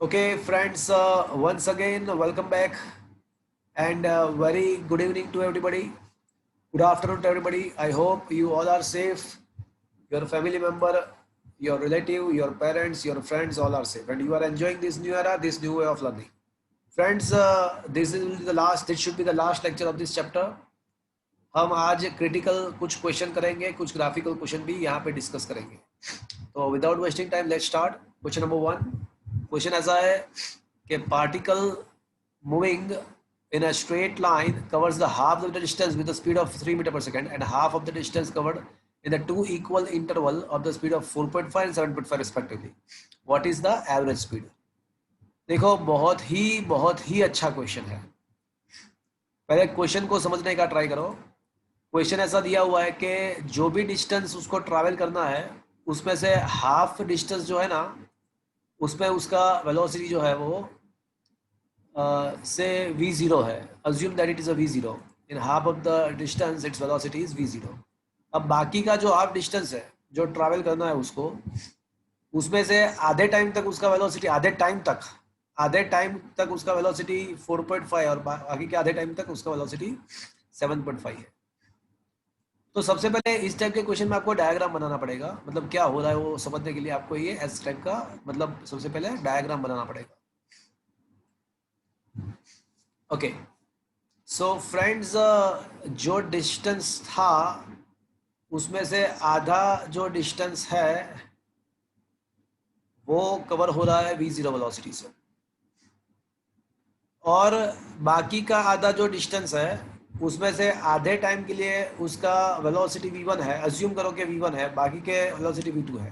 Okay, friends, once again, welcome back and very good evening to everybody. Good afternoon to everybody. I hope you all are safe. Your family member, your relative, your parents, your friends all are safe and you are enjoying this new era, this new way of learning. Friends, this should be the last lecture of this chapter. हम आज critical कुछ question करेंगे, कुछ graphical question भी यहाँ पे discuss करेंगे. तो without wasting time let's start. Question number 1. Question ऐसा है कि particle moving in a straight line covers the half of the distance with the speed of 3 meter per second and half of the distance covered in the two equal interval of the speed of 4.5 and 7.5 respectively. What is the average speed? देखो बहुत ही अच्छा question है. पहले question को समझने का try करो. Question ऐसा दिया हुआ है कि जो भी डिस्टेंस उसको ट्रैवल करना है उसमें से हाफ डिस्टेंस जो है ना उसमें उसका वेलोसिटी जो है वो से v0 है. assume that it is a v0 in half of the distance its velocity is v0. अब बाकी का जो हाफ डिस्टेंस है जो ट्रैवल करना है उसको उसमें से आधे टाइम तक उसका वेलोसिटी आधे टाइम तक उसका वेलोसिटी 4.5 और बाकी के आधे टाइम तक उसका वेलोसिटी 7.5 है. तो सबसे पहले इस टाइप के क्वेश्चन में आपको डायग्राम बनाना पड़ेगा. मतलब क्या हो रहा है वो समझने के लिए आपको ये इस टाइप का मतलब सबसे पहले डायग्राम बनाना पड़ेगा. ओके, सो फ्रेंड्स, जो डिस्टेंस था उसमें से आधा जो डिस्टेंस है वो कवर हो रहा है v0 वेलोसिटी से और बाकी का आधा जो डिस्टेंस है उसमें से आधे टाइम के लिए उसका वेलोसिटी v1 है. अज्यूम करो कि v1 है, बाकी के वेलोसिटी v2 है.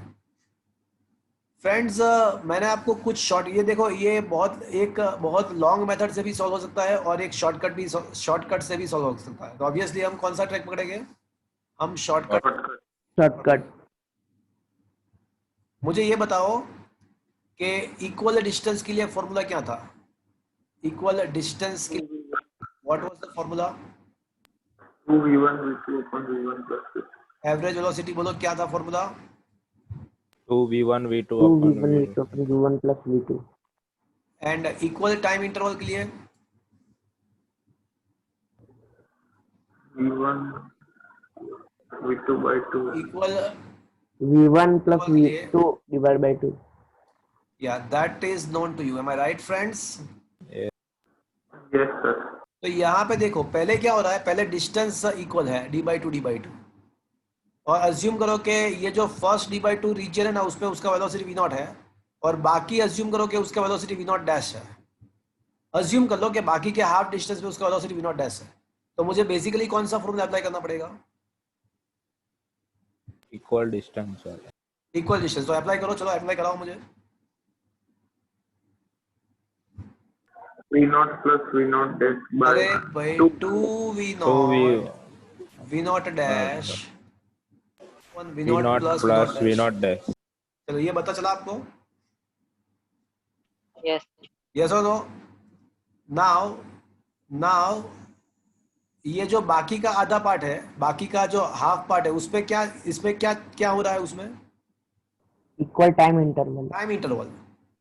फ्रेंड्स, मैंने आपको कुछ ये देखो, ये बहुत लॉन्ग मेथड से भी सॉल्व हो सकता है और एक शॉर्टकट से भी सॉल्व हो सकता है. तो ऑब्वियसली हम कौन सा ट्रैक पकड़ेंगे? हम शॉर्टकट. मुझे ये बताओ कि इक्वल डिस्टेंस के लिए फॉर्मूला क्या था? इक्वल डिस्टेंस के what was the formula? 2v1 v2 upon v1 plus v2. Average velocity बोलो, क्या था formula? 2v1 v2 2v1 v2 upon v1 plus v2. And equal time interval के लिए v1 v2 by 2. Equal v1 plus v2 divided by 2. Yeah, that is known to you. Am I right, friends? Yes sir. तो यहाँ पे देखो, पहले क्या हो रहा है? पहले डिस्टेंस इक्वल है d/2 और अज्यूम करो कि ये जो फर्स्ट d/2 रीजन है ना उसमें उसका वेलोसिटी v0 है और बाकी अज्यूम करो कि उसका वेलोसिटी v0 डैश है. अज्यूम कर लो कि बाकी के हाफ डिस्टेंस में उसका वेलोसिटी v0 डैश है. तो मुझे बेसिकली कौन सा फॉर्मूला अप्लाई करना पड़ेगा? इक्वल डिस्टेंस वाला. Equal distance. तो अप्लाई करो, चलो अप्लाई कराओ मुझे. v0 plus v0 dash by अरे भाई 2v0 v0 dash v0 v0 plus v0 dash. चलो ये पता चला आपको? Yes. Yes or no? Now ये जो बाकी का आधा पार्ट है, बाकी का जो हाफ पार्ट है उसमें इसमें क्या हो रहा है? उसमें Equal time interval. Time interval.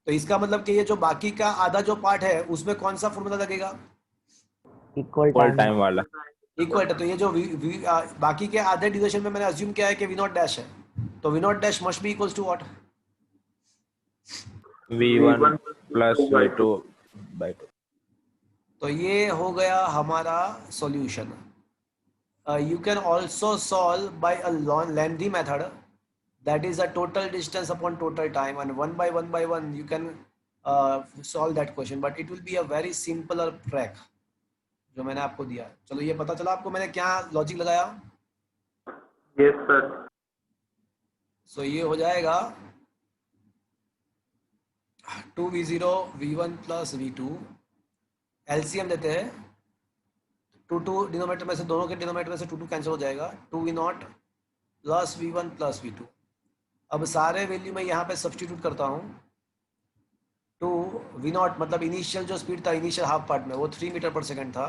तो इसका मतलब कि ये जो बाकी का आधा जो पार्ट है उसमें कौन सा फॉर्मूला लगेगा? Equal equal time. टाइम वाला. इक्वल. तो ये जो बाकी के आधे ड्यूरेशन में मैंने अज्यूम किया है कि v0 डैश है, तो v0 dash must be equals to what? v1 plus v2 by 2. तो ये हो गया हमारा solution. You can also solve by a lengthy method, that is a total distance upon total time, and one by one you can solve that question, but it will be a very simpler track जो मैंने आपको दिया. चलो ये पता चला आपको मैंने क्या लॉजिक लगाया? yes sir. सो ये हो जाएगा 2v0 v1 plus v2. LCM देते हैं. 2 डिनोमिनेटर में से, दोनों के डिनोमिनेटर में से 2 कैंसिल हो जाएगा. 2v0 plus v1 plus v2. अब सारे वैल्यू में यहाँ पे सब्स्टिट्यूट करता हूँ. 2v0 मतलब इनिशियल जो स्पीड था इनिशियल हाफ पार्ट में वो 3 मीटर पर सेकंड था,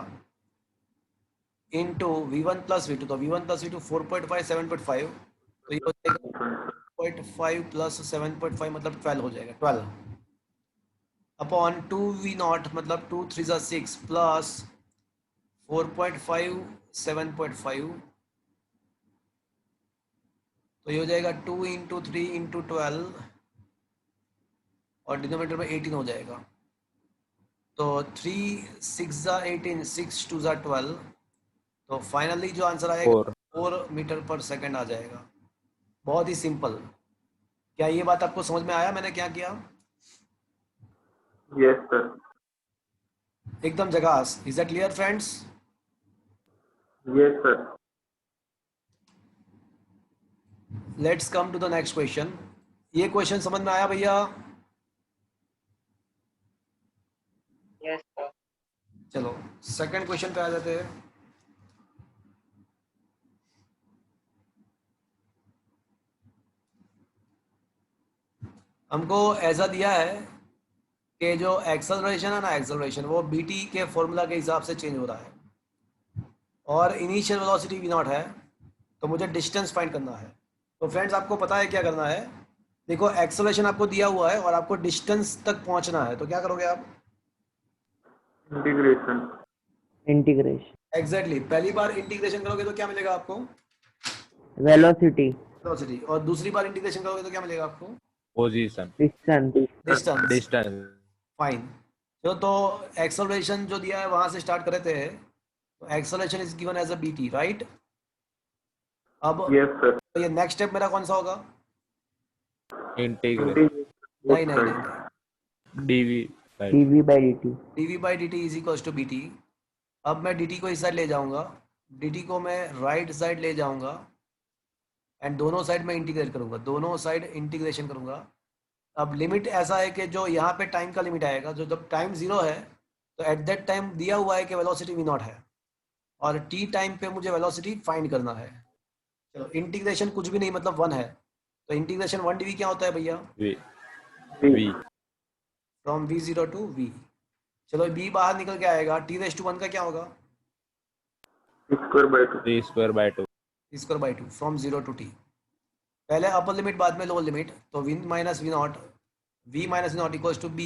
इनटू v1 प्लस v2. तो v1 प्लस v2 4.5 7.5. तो ये हो जाएगा 0.5 प्लस 7.5 मतलब 12 हो जाएगा. 12 अपॉन 2v0 मतलब 2 3 6 प्लस 4.5 7.5, तो ये हो जाएगा 2 इंटू 3 इंटू 12 और डिनोमिनेटर में 18 हो जाएगा। तो 3 6 18 6 2 12, तो फाइनली जो आंसर आएगा 4. 4 मीटर पर सेकंड आ जाएगा। बहुत ही सिंपल। क्या ये बात आपको समझ में आया मैंने क्या किया? Yes, sir. एकदम झकास। Is that clear friends? Yes, sir. Let's come to the next question. ये क्वेश्चन समझ में आया भैया? Yes, sir. चलो सेकंड क्वेश्चन पे आ जाते हैं। हमको ऐसा दिया है कि जो एक्सेलरेशन है ना, एक्सेलरेशन वो बीटी के फॉर्मूला के हिसाब से चेंज हो रहा है और इनिशियल वेलोसिटी वी नॉट है, तो मुझे डिस्टेंस फाइंड करना है। तो फ्रेंड्स आपको पता है क्या करना है? देखो एक्सेलरेशन आपको दिया हुआ है और आपको डिस्टेंस तक पहुंचना है, तो क्या करोगे आप? Integration. Integration. एग्जैक्टली पहली बार इंटीग्रेशन करोगे तो क्या मिलेगा आपको? Velocity. वेलोसिटी। और दूसरी बार इंटीग्रेशन करोगे तो क्या मिलेगा आपको? Position. Distance. Distance. Distance. Fine. चलो तो एक्सेलरेशन जो दिया है वहां से स्टार्ट कर रहे थे। तो acceleration is given as a b t, right? अब Yes, sir. तो ये नेक्स्ट स्टेप मेरा कौन सा होगा? Integration. Integration. नहीं Both नहीं sides. नहीं, dv by dv by dt. dv by d t is equals to b t. अब मैं डी टी को इस साइड ले जाऊंगा, डी टी को मैं राइट साइड ले जाऊंगा एंड दोनों साइड में इंटीग्रेट करूंगा, दोनों साइड इंटीग्रेशन करूंगा। अब लिमिट ऐसा है कि जो यहाँ पे टाइम का लिमिट आएगा, जो जब टाइम 0 है तो एट दैट टाइम दिया हुआ है कि वेलोसिटी वी नॉट है और टी टाइम पे मुझे वेलोसिटी फाइंड करना है। चलो इंटीग्रेशन कुछ भी नहीं मतलब 1 है, तो इंटीग्रेशन 1 dv क्या होता है भैया? v V. v from v0 to v। चलो b बाहर निकल के आएगा, t⁻1 का क्या होगा? Square by 2. 3 square by 2. Square by 2 from 0 to t। पहले अपर लिमिट बाद में लोअर लिमिट, तो v minus v naught, v minus v naught equals to b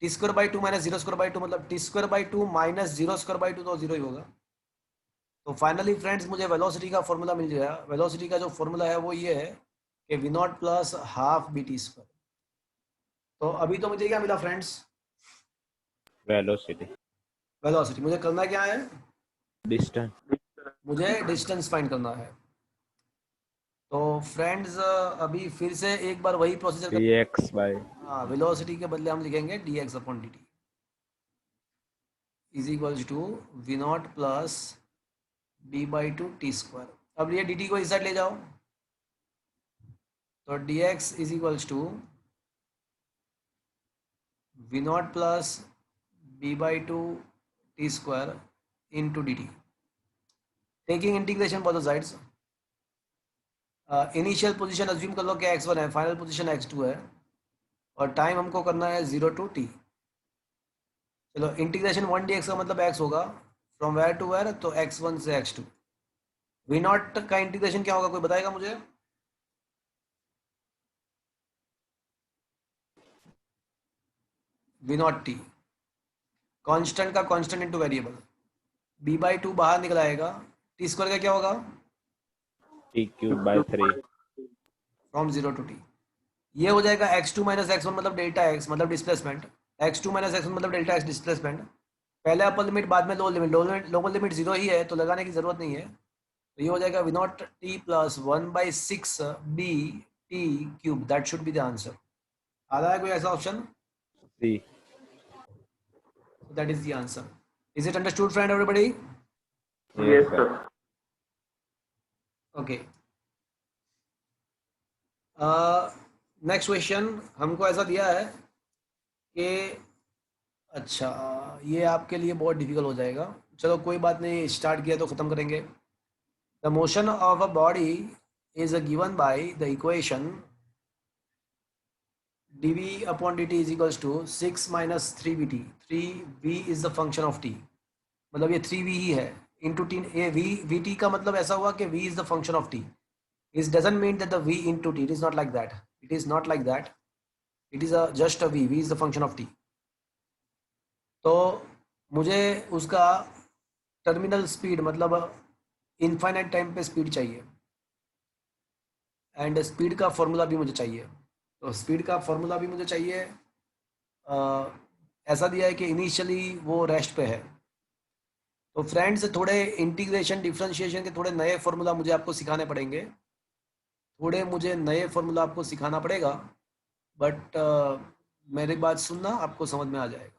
t square by 2 minus 0 square by 2 मतलब t square by 2 minus 0 square by 2, तो 0 ही होगा। तो finally friends मुझे वेलोसिटी का फॉर्मूला मिल गया। वेलोसिटी का जो फॉर्मूला है वो ये है कि v naught plus half b t square. तो अभी तो मुझे क्या मिला फ्रेंड्स? Velocity. वेलोसिटी। मुझे करना क्या है? Distance. मुझे डिस्टेंस फाइंड करना है। तो फ्रेंड्स अभी फिर से एक बार वही प्रोसीजर कर, dx by हाँ वेलोसिटी के बदले हम लिखेंगे d x upon d t is equals to v naught plus b by 2 t square. अब ये डी टी को इस साइड ले जाओ, तो d x is equals to v naught plus b by 2 t square into d t, taking integration for the sides. Initial position assume कर लो कि x1 है, फाइनल पोजीशन x2 है और टाइम हमको करना है 0 टू t। चलो इंटीग्रेशन 1 dx का मतलब x होगा फ्रॉम वेयर टू वेयर, तो x1 से x2। वी नॉट का इंटीग्रेशन क्या होगा, कोई बताएगा मुझे? वी नॉट टी, कांस्टेंट का constant into variable, b by 2 बाहर निकल आएगा, टी स्क्वायर का क्या होगा? t cube by 3. From 0 to t। ये हो जाएगा x2 माइनस x1 मतलब डेल्टा x मतलब डिस्प्लेसमेंट, x2 माइनस x1 मतलब डेल्टा x डिस्प्लेसमेंट। पहले अपर लिमिट बाद में लोअर लिमिट, लोअर लिमिट 0 ही है तो लगाने की जरूरत नहीं है। तो ये हो जाएगा v naught t plus 1/6 b t cube, that should be the answer. आ रहा है कोई ऐसा option? c that is the answer. Is it understood friend everybody? Yes, sir. Okay. Next question हमको ऐसा दिया है कि अच्छा ये आपके लिए बहुत डिफिकल्ट हो जाएगा, चलो कोई बात नहीं, स्टार्ट किया तो ख़त्म करेंगे। The motion of a body is given by the equation dv upon dt is equals to 6 minus 3vt। 3v is the function of t, मतलब ये 3v ही है इंटू टी। ये vt का मतलब ऐसा हुआ कि v is the function of t। It doesn't mean that the v into t, it is not like that, it is not like that, it is just a v is the function of t। तो मुझे उसका terminal speed मतलब infinite time पे speed चाहिए, and speed का formula भी मुझे चाहिए। तो स्पीड का फॉर्मूला भी मुझे चाहिए। अ, ऐसा दिया है कि इनिशियली वो रेस्ट पे है। तो फ्रेंड्स, थोड़े इंटीग्रेशन डिफरेंशिएशन के थोड़े नए फॉर्मूला मुझे आपको सिखाने पड़ेंगे, थोड़े मुझे नए फॉर्मूला आपको सिखाना पड़ेगा, बट मेरी बात सुनना, आपको समझ में आ जाएगा।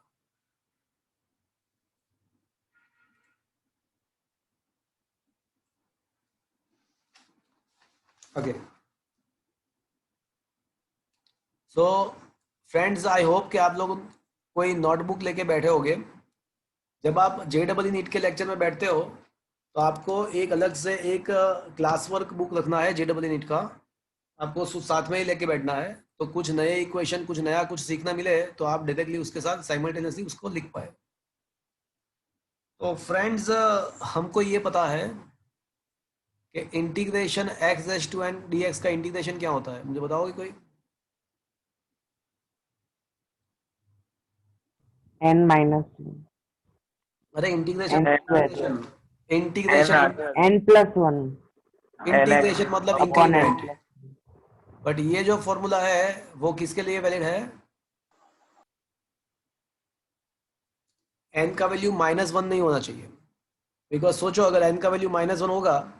Okay, so friends, I hope कि आप लोग कोई नोटबुक लेके बैठे होगे। जब आप JEE नीट के लेक्चर में बैठते हो तो आपको एक अलग से एक क्लास वर्क बुक रखना है JEE नीट का, आपको साथ में ही लेके बैठना है। तो कुछ नए इक्वेशन, कुछ नया कुछ सीखना मिले तो आप डायरेक्टली उसके साथ साइमल्टेनियसली उसको लिख पाए। तो फ्रेंड्स, हमको ये पता है कि integration x h to n d x का इंटीग्रेशन क्या होता है, मुझे बताओगे कोई? n minus अरे integration, n square integration, integration, n plus 1 integration मतलब upon n increment. plus but ये जो फॉर्मूला है वो किसके लिए वैलिड है? n का वैल्यू -1 नहीं होना चाहिए। बिकॉज सोचो, अगर n का वैल्यू -1 होगा,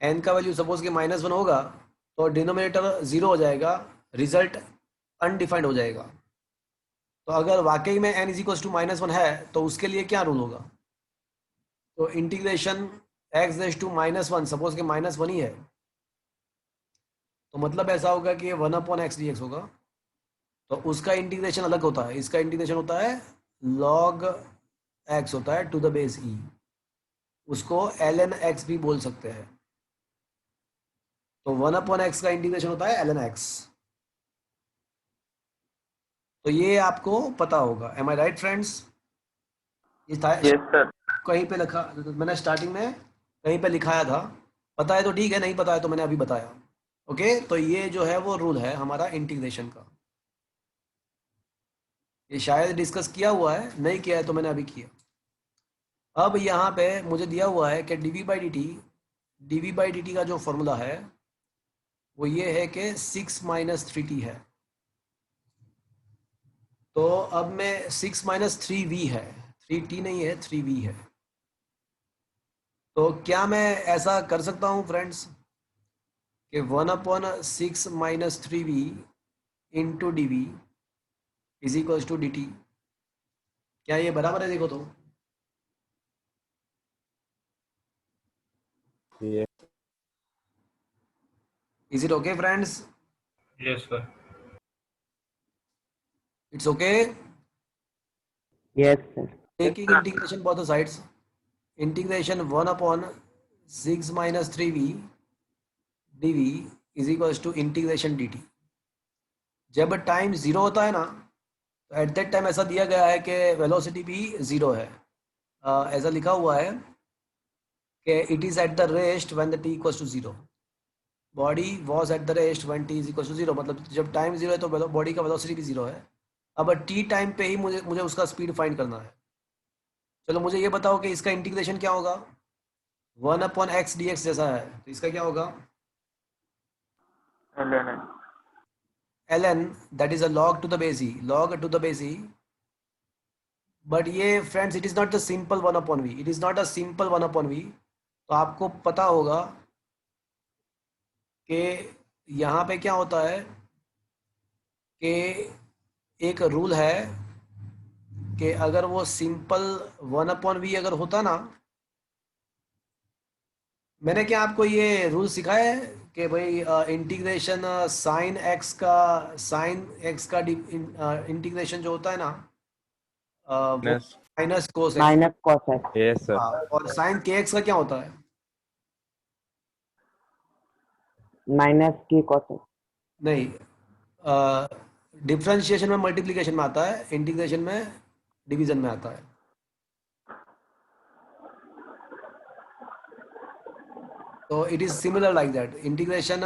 n का वैल्यू सपोज कि -1 होगा, तो डिनोमिनेटर 0 हो जाएगा, रिजल्ट अनडिफाइंड हो जाएगा। तो अगर वाकई में n इज टू -1 है तो उसके लिए क्या रूल होगा? तो integration x raise to -1, suppose कि -1 ही है, तो मतलब ऐसा होगा कि ये 1/x dx होगा। तो उसका इंटीग्रेशन अलग होता है, इसका इंटीग्रेशन होता है log x होता है टू द बेस e, उसको ln x भी बोल सकते हैं। तो 1/x का इंटीग्रेशन होता है ln x। तो ये आपको पता होगा। एम आई राइट फ्रेंड्स? ये था Yes, sir. कहीं पे लिखा, मैंने स्टार्टिंग में कहीं पे लिखाया था। पता है तो ठीक है, नहीं पता है तो मैंने अभी बताया। ओके, तो ये जो है वो रूल है हमारा इंटीग्रेशन का। ये शायद डिस्कस किया हुआ है, नहीं किया है तो मैंने अभी किया। अब यहाँ पे मुझे दिया हुआ है कि dv/dt का जो फॉर्मूला है वो ये है कि 6 - 3t है। तो अब मैं 6 - 3v है, 3t नहीं है, 3v है। तो क्या मैं ऐसा कर सकता हूँ फ्रेंड्स कि 1/6 - 3v into dv is equals to dt? क्या ये बराबर है? देखो तो। Yes. Is it okay friends? Yes, sir. It's okay. yes sir taking integration both the sides, integration 1/6 - 3v dv is equals to integration dt। जब time 0 होता है ना, तो एट दैट टाइम ऐसा दिया गया है कि वेलोसिटी भी 0 है। ऐसा लिखा हुआ है कि it is at the rest when the t equals to 0। Body was at the rest when t is equals to 0, मतलब जब टाइम 0 है तो बॉडी का वेलोसिटी भी 0 है। अब t टाइम पे ही मुझे मुझे उसका स्पीड फाइंड करना है। चलो मुझे ये बताओ कि इसका इंटीग्रेशन क्या होगा? 1/x dx जैसा है, तो इसका क्या होगा? ln. ln, that is a log to the base e, log to the base e। But ये friends, it is not the simple 1/v, it is not a simple 1/v। तो आपको पता होगा कि यहाँ पे क्या होता है कि एक रूल है कि अगर वो सिंपल 1/v अगर होता ना, मैंने क्या आपको ये रूल सिखाया है कि भाई इंटीग्रेशन साइन एक्स का इंटीग्रेशन जो होता है ना, वो Yes. Minus cos x. minus cos x Yes, sir. हाँ, और साइन के एक्स का क्या होता है? minus k cos x नहीं, डिफरेंशिएशन में मल्टीप्लिकेशन में आता है, इंटीग्रेशन में डिवीजन में आता है। तो it is similar like that. Integration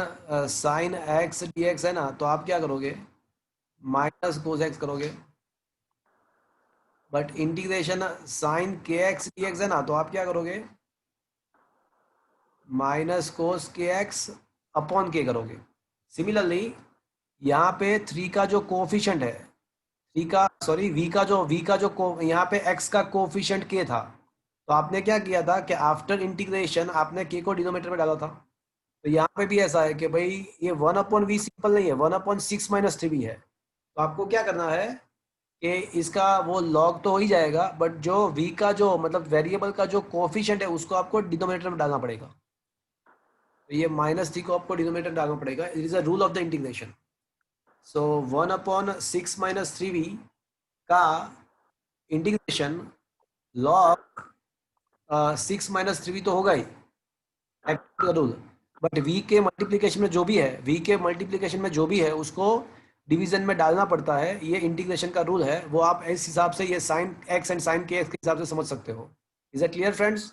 sine x D x है ना, तो आप क्या करोगे? माइनस कोस एक्स करोगे। बट इंटीग्रेशन साइन के एक्स डी एक्स है ना, तो आप क्या करोगे, माइनस कोस के एक्स अपॉन के करोगे। सिमिलरली यहाँ पे 3 का जो कोफिशिएंट है, वी का जो यहाँ पे x का कोफिशिएंट k था, तो आपने क्या किया था कि आफ्टर इंटीग्रेशन आपने k को डिनोमिनेटर में डाला था। तो यहाँ पे भी ऐसा है कि भाई ये 1/v सिंपल नहीं है, 1/6 माइनस 3v है। तो आपको क्या करना है कि इसका वो लॉग तो हो ही जाएगा, बट जो v का जो मतलब वेरिएबल का जो कोफिशिएंट है उसको आपको डिनोमिनेटर में डालना पड़ेगा। तो ये -3 को आपको डिनोमिनेटर डालना पड़ेगा। It is a rule of the integration. So 1/6 minus 3v का इंटीग्रेशन लॉग 6 माइनस 3v तो होगा ही रूल, बट v के मल्टीप्लिकेशन में जो भी है उसको डिवीजन में डालना पड़ता है। ये इंटीग्रेशन का रूल है, वो आप इस हिसाब से ये साइन x एंड साइन के हिसाब से समझ सकते हो। Is it clear friends?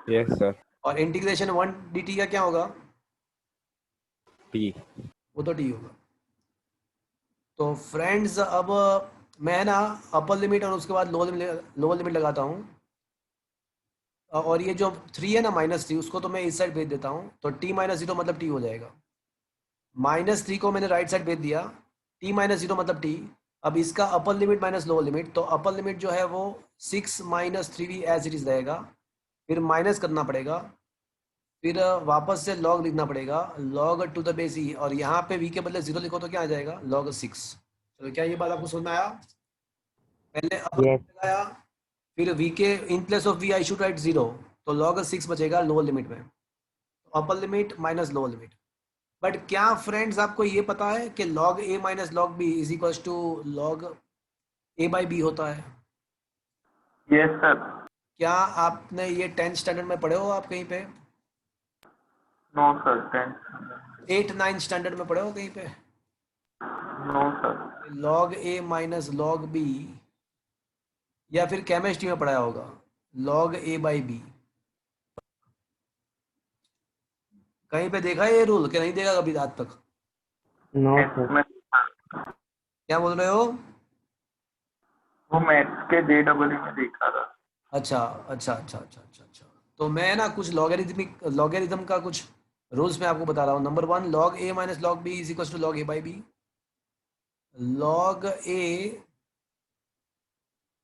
Yes, sir. और इंटीग्रेशन 1 dt का क्या होगा? T. वो तो t होगा। तो फ्रेंड्स अब मैं ना अपर लिमिट और उसके बाद लोअर लिमिट लगाता हूँ। और ये जो 3 है ना -3, उसको तो मैं इस साइड भेज देता हूँ। तो t-0 मतलब t हो जाएगा। -3 को मैंने राइट साइड भेज दिया, t-0 मतलब t। अब इसका अपर लिमिट माइनस लोअर लिमिट, तो अपर लिमिट जो है वो 6 minus 3v as it is रहेगा, फिर माइनस करना पड़ेगा, फिर वापस से log लिखना पड़ेगा, log to the base e, और यहाँ पे v के बदले 0 लिखो तो क्या आ जाएगा, log 6। चलो क्या ये बात आपको समझ में आया? पहले अपर Yes. लगाया, फिर v के in place of v I should write 0, तो log 6 बचेगा लोअर लिमिट में। Upper limit minus lower limit. But क्या फ्रेंड्स आपको ये पता है कि log a minus log b is equal to log a by b होता है? Yes, sir. क्या आपने ये 10th स्टैंडर्ड में पढ़े हो आप कहीं पे? No, sir. 10th. 8-9 स्टैंडर्ड में पढ़े हो कहीं पे? No, sir. log a minus log b, या फिर केमिस्ट्री में पढ़ाया होगा log a बाई b? कहीं पे देखा है ये रूल कि नहीं देखा कभी आज तक? No, Tenth sir. में क्या बोल रहे हो? वो मैथ्स के JEE में देखा था। अच्छा अच्छा अच्छा अच्छा अच्छा अच्छा। तो मैं ना कुछ लॉगरिथम का कुछ रूल्स मैं आपको बता रहा हूँ। Number 1, log a minus log b is equal to log a by b। log a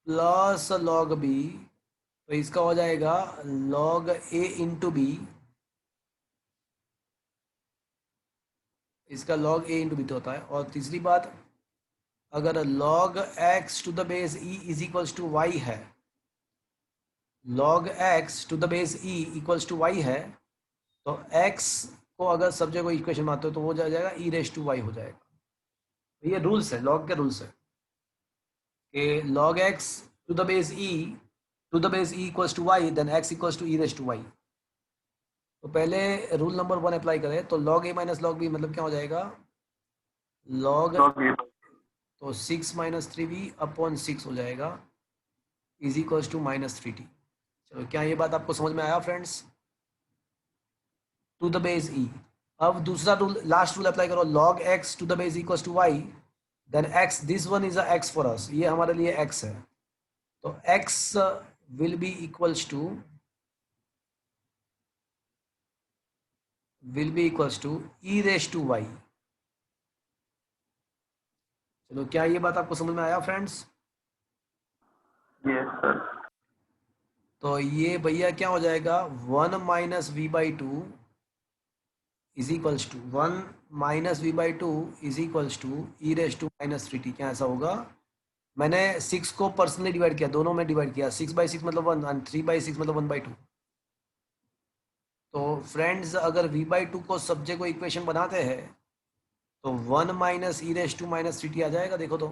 plus log b, तो इसका हो जाएगा log a इंटू b, इसका log a इंटू b तो होता है। और तीसरी बात, अगर log x to the base e is equals to y है, log x to the base e equals to y है, तो x को अगर सब जगह इक्वेशन में आते हो तो वो जा जाएगा e रेस टू y हो जाएगा। तो ये रूल्स है, लॉग के रूल्स है कि log x to the base e equals to y, then x equals to e raise to y। तो पहले रूल नंबर 1 अप्लाई करें, तो log a minus log b मतलब क्या हो जाएगा, log, Log A. तो 6 माइनस 3v अपॉन 6 हो जाएगा इज इक्वल्स टू -3t। चलो क्या ये बात आपको समझ में आया friends? To the base e। अब दूसरा रूल, लास्ट रूल अप्लाई करो, log x to the base equals to y, then x, this one is a x for us, ये हमारे लिए x है, तो x will be equals to e raise to y। चलो क्या ये बात आपको समझ में आया फ्रेंड्स? Yes, sir. तो ये भैया क्या हो जाएगा, 1 minus v by two is equals to 1 minus v by two is equals to e raise to -3t। क्या ऐसा होगा? मैंने 6 को पर्सनली डिवाइड किया, दोनों में डिवाइड किया, 6/6 मतलब 1 एंड 3/6 मतलब 1/2। तो फ्रेंड्स अगर v/2 को सब्जेक्ट को इक्वेशन बनाते हैं तो 1 minus e raise to -3t आ जाएगा। देखो तो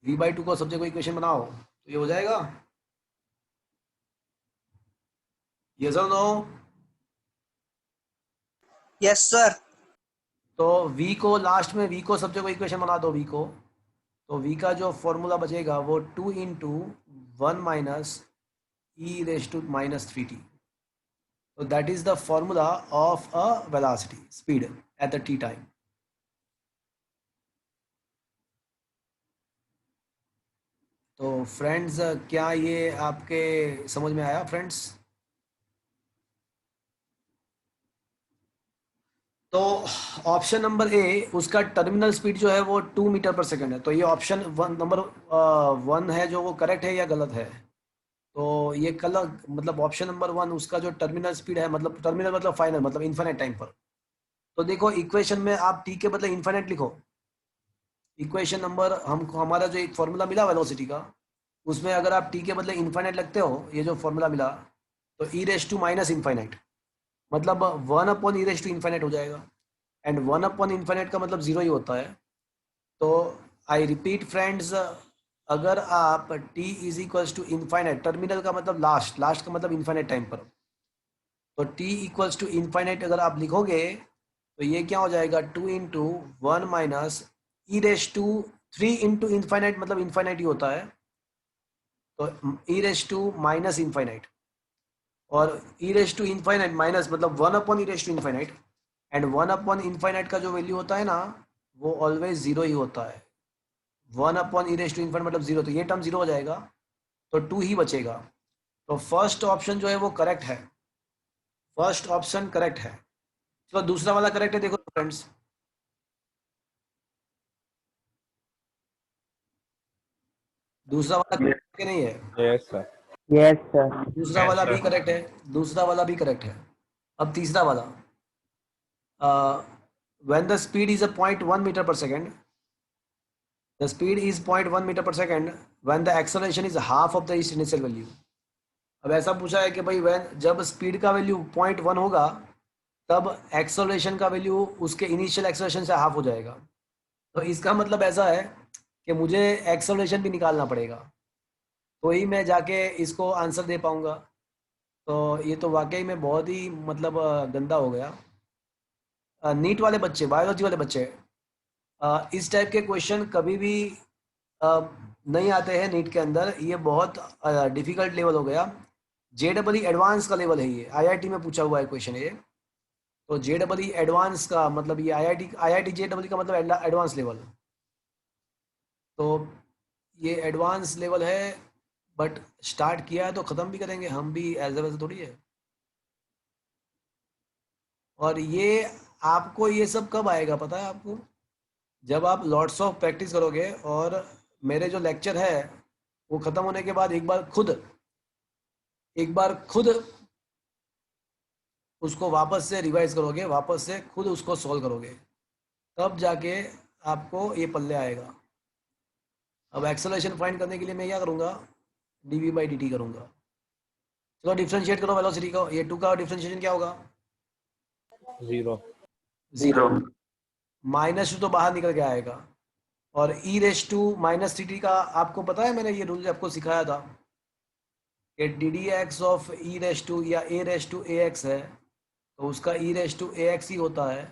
v/2 को सब्जेक्ट को इक्वेशन बनाओ तो ये हो जाएगा, यस और नो? Yes sir. तो v को लास्ट में, v को सब्जेक्ट को इक्वेशन बना दो v को, तो v का जो फॉर्मूला बचेगा वो 2 into 1 minus e raise to -3t। So that is the formula of a velocity, speed at the t time. तो फ्रेंड्स, क्या ये आपके समझ में आया फ्रेंड्स? तो ऑप्शन नंबर ए, उसका टर्मिनल स्पीड जो है वो 2 मीटर पर सेकेंड है। तो ये ऑप्शन वन नंबर 1 है जो वो करेक्ट है या गलत है? तो ये गलत, मतलब ऑप्शन नंबर 1 उसका जो टर्मिनल स्पीड है, मतलब टर्मिनल मतलब फाइनल, मतलब इन्फिनिट टाइम पर। तो देखो इक्वेशन में आप टी के बदले इन्फिनिट लिखो। इक्वेशन नंबर हमको, हमारा जो एक फॉर्मूला मिला वेलोसिटी का, उसमें अगर आप टी के बदले इन्फिनिट लगते हो, ये जो फॉर्मूला मिला, तो e raise to minus infinite, मतलब 1 upon e raise to infinite हो जाएगा। एंड 1 अपॉन इन्फिनिट का मतलब जीरो ही होता है। तो आई रिपीट फ्रेंड्स, अगर आप t is equals to infinite, terminal का मतलब लास्ट, लास्ट का मतलब इन्फाइनाइट टाइम पर, तो t इक्वल्स टू इन्फाइनाइट अगर आप लिखोगे तो ये क्या हो जाएगा, 2 × 1 minus e raise to 3 × infinite, मतलब इन्फाइनाइट ही होता है, तो e raise to minus infinite, और e raise to infinite minus मतलब 1 upon e raise to infinite. And 1 upon infinite का जो वैल्यू होता है ना, वो ऑलवेज जीरो ही होता है। 1 upon e raise to infinite मतलब जीरो, तो ये टर्म जीरो हो जाएगा, तो 2 ही बचेगा। तो फर्स्ट ऑप्शन जो है वो करेक्ट है, फर्स्ट ऑप्शन करेक्ट है। चलो दूसरा वाला करेक्ट है, देखो फ्रेंड्स। दूसरा वाला Yes. correct है कि नहीं है? Yes, sir. Yes, sir. दूसरा वाला भी करेक्ट है, दूसरा वाला भी करेक्ट है। अब तीसरा वाला, when the speed is a 0.1 metre per second, the speed is 0.1 metre per second when the acceleration is half of the its initial value। अब ऐसा पूछा है कि भाई when, जब स्पीड का वैल्यू 0.1 होगा, तब एक्सेलरेशन का वैल्यू उसके इनिशियल एक्सेलरेशन से हाफ हो जाएगा। तो इसका मतलब ऐसा है कि मुझे एक्सेलरेशन भी निकालना पड़ेगा, तो ही मैं जाके इसको आंसर दे पाऊंगा। तो ये तो वाकई में बहुत ही मतलब गंदा हो गया। नीट वाले बच्चे, बायोलॉजी वाले बच्चे, इस टाइप के क्वेश्चन कभी भी नहीं आते हैं नीट के अंदर। ये बहुत डिफिकल्ट लेवल हो गया। JEE एडवांस का लेवल है ये, IIT में पूछा हुआ है क्वेश्चन ये। तो JEE एडवांस का मतलब ये IIT JEE का मतलब एडवांस लेवल। तो ये एडवांस लेवल है, बट स्टार्ट किया है तो ख़त्म भी करेंगे हम भी, ऐसे वैसे थोड़ी है। और ये आपको ये सब कब आएगा पता है आपको? जब आप लॉट्स ऑफ प्रैक्टिस करोगे, और मेरे जो लेक्चर है वो ख़त्म होने के बाद एक बार खुद उसको वापस से रिवाइज करोगे, वापस से खुद उसको सॉल्व करोगे, तब जाके आपको ये पल्ले आएगा। अब एक्सेलरेशन फाइंड करने के लिए मैं क्या करूँगा, dv/dt करूँगा। चलो डिफ्रेंशिएट करो वेलोसिटी को, ये 2 का डिफ्रेंशिएशन क्या होगा? 0. जीरो। Zero. -2 तो बाहर निकल के आएगा। और e raise to minus t t का आपको पता है, मैंने ये रूल आपको सिखाया था कि d d x of e raise to या a raise to a x है, तो उसका e raise to a x ही होता है,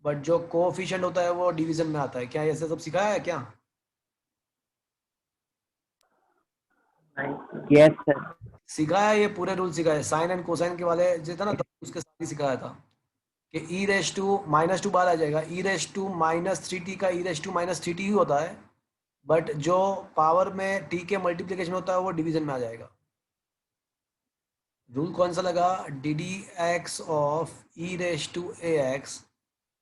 बट जो कोएफिशिएंट होता है वो डिवीजन में आता है। क्या ऐसे सब सिखाया है क्या? Nice. Yes, sir. सिखाया, ये पूरे रूल सिखाए, साइन एंड कोसाइन के वाले जो था ना, तब उसके साथ ही सिखाया था कि ई रेस टू -2 बाहर आ जाएगा, ई रेस टू -3t का ई रेस टू -3t ही होता है, बट जो पावर में टी के मल्टीप्लिकेशन होता है वो डिवीजन में आ जाएगा। रूल कौन सा लगा? D d x of e raise to a x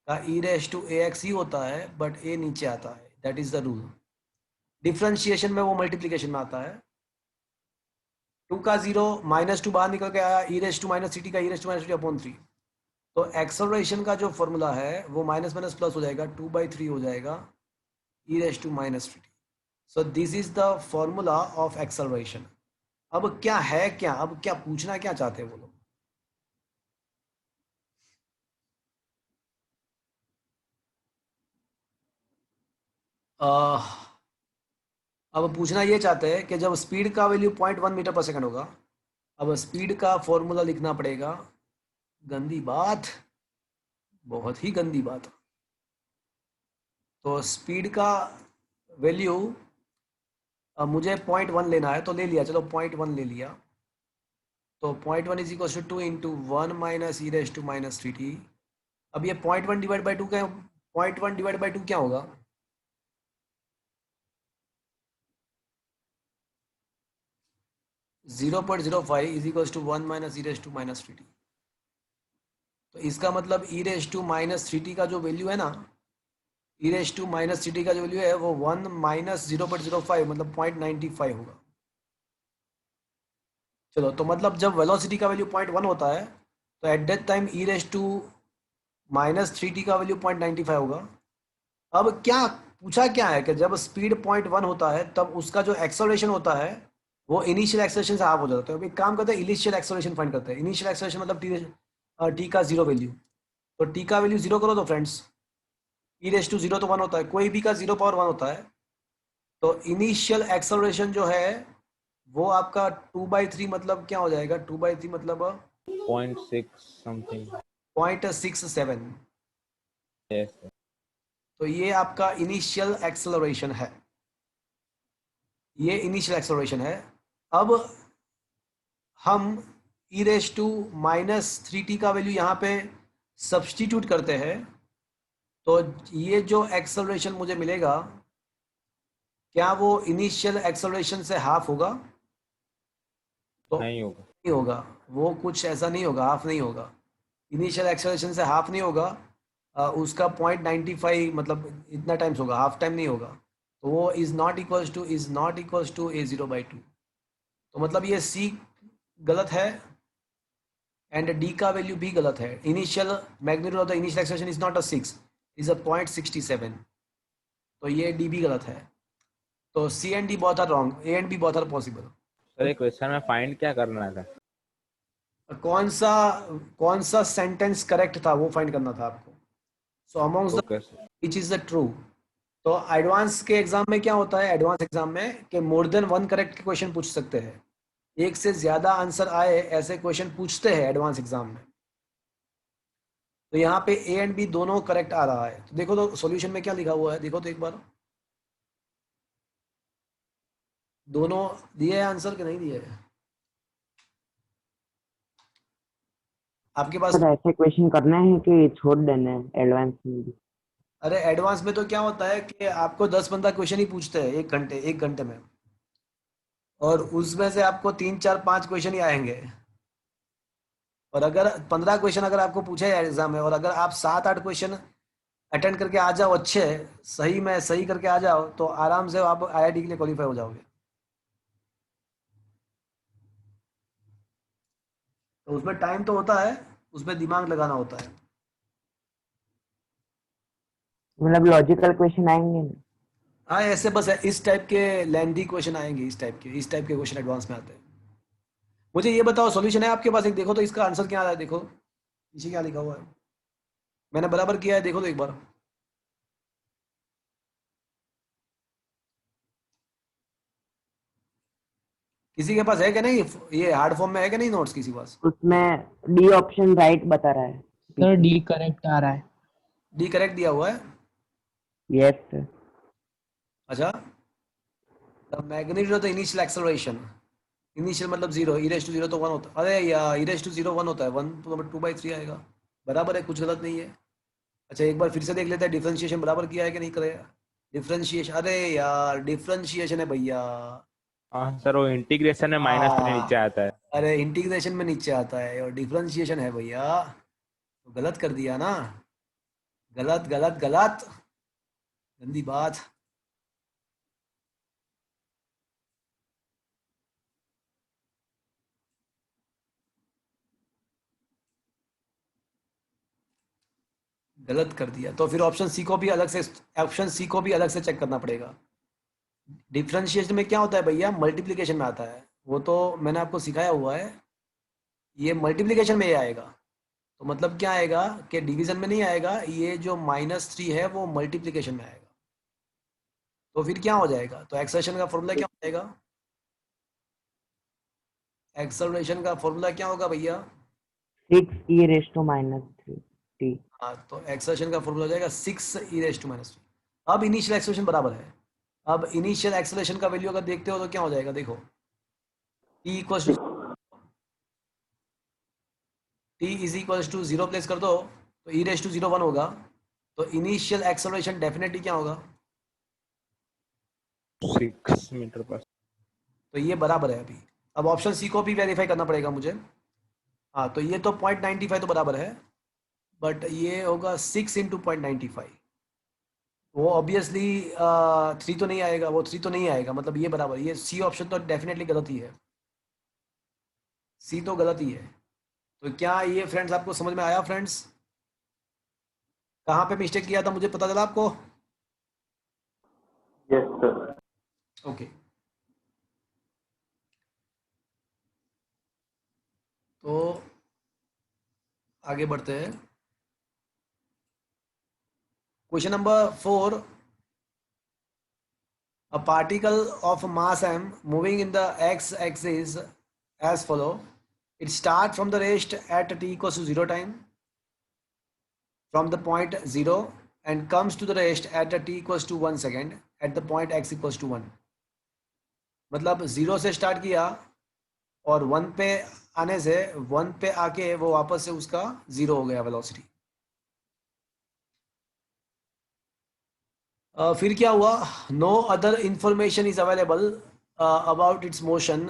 का e raise to a x ही होता है, बट ए नीचे आता है, that is the rule. Differentiation में वो मल्टीप्लिकेशन में आता है। 2 का 0, -2 बाहर निकल के आया, ई रेस टू -3t का ई रेस टू -3t/3। तो एक्सेलरेशन का जो फॉर्मूला है वो माइनस माइनस प्लस हो जाएगा, 2/3 हो जाएगा e raise to -3t। So this is the formula of acceleration. अब क्या है, क्या अब क्या पूछना क्या चाहते हैं वो लोग? अब पूछना ये चाहते हैं कि जब स्पीड का वैल्यू 0.1 मीटर पर सेकंड होगा, अब स्पीड का फॉर्मूला लिखना पड़ेगा। गंदी बात, बहुत ही गंदी बात। तो स्पीड का वैल्यू मुझे 0.1 लेना है, तो ले लिया, चलो 0.1 ले लिया। तो 0.1 is equal to 2 into 1 minus e raise to -3t। अब ये 0.1 डिवाइड बाई 2 क्या, 0.1 डिवाइड बाई 2 क्या होगा? 0.05 is equal to 1 minus e raise to minus 3t। तो इसका मतलब ई रेस टू माइनस 3t का जो वैल्यू है ना, ई रेस टू माइनस 3t का जो वैल्यू है वो 1 माइनस 0.05 मतलब 0.95 होगा। चलो, तो मतलब जब वेलोसिटी का वैल्यू 0.1 होता है तो at that time e raise to minus 3t का वैल्यू 0.95 होगा। अब क्या पूछा क्या है कि जब स्पीड 0.1 होता है तब उसका जो एक्सेलरेशन होता है वो इनिशियल एक्सेलरेशन से हाफ हो जाता है। तो एक काम करते हैं, इनिशियल एक्सेलरेशन फाइंड करते हैं। इनिशियल एक्सेलरेशन मतलब टी का जीरो वैल्यू। तो टी का वैल्यू जीरो करो तो friends, e raise to zero तो 1 होता है, कोई भी का 0 पावर 1 होता है। तो इनिशियल एक्सेलरेशन जो है वो आपका 2/3 मतलब क्या हो जाएगा, 2/3 मतलब 0.6 something. 0.67। Yes. तो ये आपका इनिशियल एक्सेलरेशन है, ये इनिशियल एक्सेलरेशन है। अब हम ई रेस टू माइनस 3t का वैल्यू यहाँ पे सब्सटीट्यूट करते हैं, तो ये जो एक्सेलरेशन मुझे मिलेगा क्या वो इनिशियल एक्सेलरेशन से हाफ होगा? तो नहीं होगा. नहीं होगा, वो कुछ ऐसा नहीं होगा, हाफ नहीं होगा। इनिशियल एक्सेलरेशन से हाफ नहीं होगा। उसका 0.95 मतलब इतना टाइम्स होगा, हाफ टाइम नहीं होगा। तो वो is not equals to a0/2। तो मतलब ये सी गलत है एंड डी का वैल्यू भी गलत है। Initial magnitude of the initial acceleration is not a 6, is a 0.67। तो ये डी भी गलत है। तो C and D both are wrong, A and B both are possible. Sir, एक क्वेश्चन में फाइंड क्या करना था? कौन सा कौन सा सेंटेंस करेक्ट था वो फाइंड करना था आपको। So amongst the okay sir. Which is the true. तो एडवांस के एग्जाम में क्या होता है, एडवांस एग्जाम में कि more than one correct question पूछ सकते हैं, एक से ज्यादा आंसर आए ऐसे क्वेश्चन पूछते हैं एडवांस एग्जाम में। तो यहाँ पे ए एंड बी दोनों करेक्ट आ रहा है। तो देखो तो सॉल्यूशन में क्या लिखा हुआ है, देखो तो एक बार, दोनों दिए है आंसर कि नहीं दिए है आपके पास? सर ऐसे क्वेश्चन करना है कि छोड़ देना है एडवांस में भी? अरे एडवांस में तो क्या होता है कि आपको 10-15 क्वेश्चन ही पूछते हैं एक घंटे में, और उसमें से आपको 3 4 5 क्वेश्चन ही आएंगे। और अगर 15 क्वेश्चन अगर आपको पूछे एग्जाम में और अगर आप 7-8 क्वेश्चन अटेंड करके आ जाओ अच्छे, सही में सही करके आ जाओ, तो आराम से आप आईआईटी के लिए क्वालिफाई हो जाओगे। तो उसमें टाइम तो होता है, उसमें दिमाग लगाना होता है। मतलब लॉजिकल क्वेश्चन आएंगे ना? हाँ, ऐसे बस है, इस टाइप के लेंथी क्वेश्चन आएंगे, इस टाइप के क्वेश्चन एडवांस में आते हैं। मुझे ये बताओ, सॉल्यूशन है आपके पास? एक देखो तो इसका आंसर क्या आ रहा है, देखो पीछे क्या लिखा हुआ है। मैंने बराबर किया है, देखो तो एक बार। किसी के पास है क्या नहीं, ये हार्ड फॉर्म में है क्या नहीं नोट्स किसी के पास? उसमें डी ऑप्शन राइट बता रहा है। सर डी करेक्ट आ रहा है। डी करेक्ट दिया हुआ है? Yes sir. अच्छा, the magnitude of the initial acceleration, initial मतलब zero, e raise to zero तो 1 होता है। अरे यार, ई रेस टू जीरो 1 होता है, 1 तो 2/3 आएगा। बराबर है, कुछ गलत नहीं है। अच्छा, एक बार फिर से देख लेते हैं डिफरेंशिएशन बराबर किया है कि नहीं करेगा। डिफरेंशिएशन, अरे यार डिफरेंशिएशन है भैया। हाँ सर, वो इंटीग्रेशन में -3 नीचे आता है. अरे इंटीग्रेशन में नीचे आता है और डिफरेंशिएशन है भैया, तो गलत कर दिया ना। गलत गलत गलत, गंदी बात। गलत कर दिया, तो फिर ऑप्शन सी को भी अलग से चेक करना पड़ेगा। डिफरेंशिएशन में क्या होता है भैया, मल्टीप्लिकेशन में आता है, वो तो मैंने आपको सिखाया हुआ है। ये मल्टीप्लिकेशन में ये आएगा, तो मतलब क्या आएगा कि डिवीजन में नहीं आएगा, ये जो -3 है वो मल्टीप्लिकेशन में आएगा। तो फिर क्या हो जाएगा, तो एक्सेलरेशन का फॉर्मूला क्या हो जाएगा? एक्सेलरेशन का फॉर्मूला क्या होगा भैया? 6e⁻³ हाँ, तो एक्सेलरेशन का फॉर्मूला हो जाएगा 6e⁻²। अब इनिशियल एक्सेलरेशन बराबर है। अब इनिशियल एक्सेलरेशन का वैल्यू अगर देखते हो तो क्या हो जाएगा, देखो t is equals to 0 place कर दो तो e⁻0 1 होगा। तो इनिशियल एक्सेलरेशन डेफिनेटली क्या होगा? 6 मीटर पर. तो ये बराबर है अभी। अब ऑप्शन सी को भी वेरीफाई करना पड़ेगा मुझे। हाँ, तो ये तो 0.95 तो बराबर है, बट ये होगा 6 इंटू 0.95। वो ऑब्वियसली 3 तो नहीं आएगा, वो 3 तो नहीं आएगा, मतलब ये बराबर, ये सी ऑप्शन तो डेफिनेटली गलत ही है, सी तो गलत ही है। तो क्या ये फ्रेंड्स आपको समझ में आया फ्रेंड्स? कहाँ पे मिस्टेक किया था मुझे पता चला आपको? Yes, sir. ओके, तो आगे बढ़ते हैं। Question number 4, a particle of mass m moving in the x-axis as follow. It starts from the rest at t equals to 0 time from the point 0 and comes to the rest at t equals to 1 second at the point x equals to 1. मतलब 0 से start किया और 1 पे आने से 1 पे आके वो वापस से उसका 0 हो गया वेलोसिटी। फिर क्या हुआ? No other information is available about its motion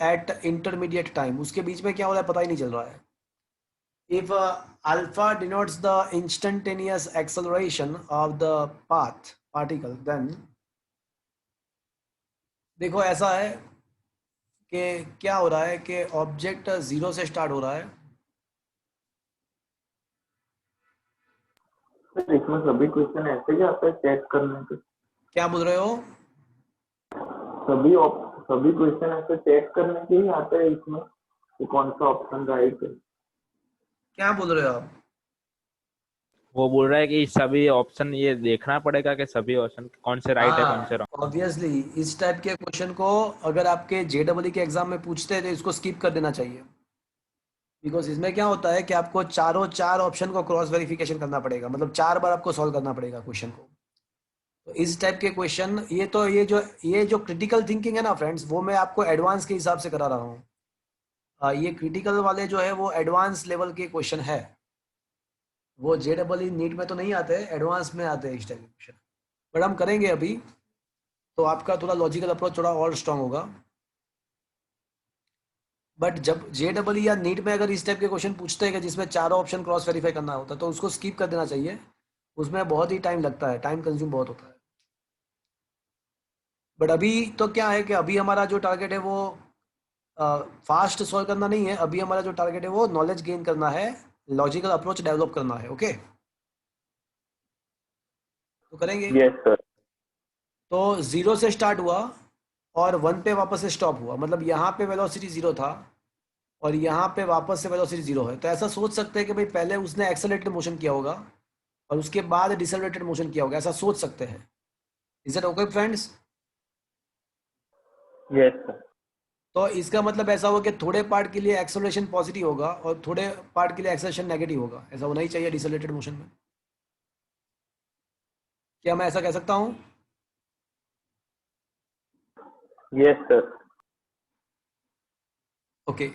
at intermediate time. उसके बीच में क्या हो रहा है पता ही नहीं चल रहा है। If alpha denotes the instantaneous acceleration of the path particle, then देखो ऐसा है कि क्या हो रहा है कि ऑब्जेक्ट 0 से स्टार्ट हो रहा है। सर इसमें सभी क्वेश्चन ऐसे ही आता है चेक करने के? क्या बोल रहे हो? सभी क्वेश्चन ऐसे चेक करने के ही आते हैं इसमें कि कौन सा ऑप्शन राइट है? क्या बोल रहे हो आप? वो बोल रहा है कि सभी ऑप्शन ये देखना पड़ेगा कि सभी ऑप्शन कौन से राइट है कौन से रॉन्ग। ऑब्वियसली इस टाइप के क्वेश्चन को अगर आपके जेडब्ल्यू के एग्जाम में पूछते हैं तो इसको स्किप कर देना चाहिए, बिकॉज इसमें क्या होता है कि आपको चारों चार ऑप्शन को क्रॉस वेरिफिकेशन करना पड़ेगा, मतलब 4 बार आपको सॉल्व करना पड़ेगा क्वेश्चन को। तो इस टाइप के क्वेश्चन, ये जो क्रिटिकल थिंकिंग है ना फ्रेंड्स, वो मैं आपको एडवांस के हिसाब से करा रहा हूँ। ये क्रिटिकल वाले जो है वो एडवांस लेवल के क्वेश्चन है, वो जेडब्ल्यू नीट में तो नहीं आते, एडवांस में आते हैं इस टाइप के क्वेश्चन। बट हम करेंगे अभी, तो आपका थोड़ा लॉजिकल अप्रोच थोड़ा और स्ट्रांग होगा। बट जब जेडब्ल्यू या नीट में अगर इस टाइप के क्वेश्चन पूछते हैं कि जिसमें चारों ऑप्शन क्रॉस वेरीफाई करना होता है, तो उसको स्किप कर देना चाहिए, उसमें बहुत ही टाइम लगता है, टाइम कंज्यूम बहुत होता है। बट अभी तो क्या है कि अभी हमारा जो टारगेट है वो फास्ट सॉल्व करना नहीं है, अभी हमारा जो टारगेट है वो नॉलेज गेन करना है, लॉजिकल अप्रोच डेवलप करना है। ओके, तो करेंगे। Yes sir. तो 0 से स्टार्ट हुआ और 1 पे वापस से स्टॉप हुआ, मतलब यहाँ पे वेलोसिटी 0 था और यहाँ पे वापस से वेलोसिटी 0 है। तो ऐसा सोच सकते हैं कि भाई पहले उसने एक्सेलरेटेड मोशन किया होगा और उसके बाद डिसेलरेटेड मोशन किया होगा, ऐसा सोच सकते हैं। Is it okay friends? Yes sir. तो इसका मतलब ऐसा होगा कि थोड़े पार्ट के लिए एक्सेलरेशन पॉजिटिव होगा और थोड़े पार्ट के लिए एक्सेलरेशन नेगेटिव होगा, ऐसा होना ही चाहिए डिसेलरेटेड मोशन में। क्या मैं ऐसा कह सकता हूँ? Yes sir. ओके,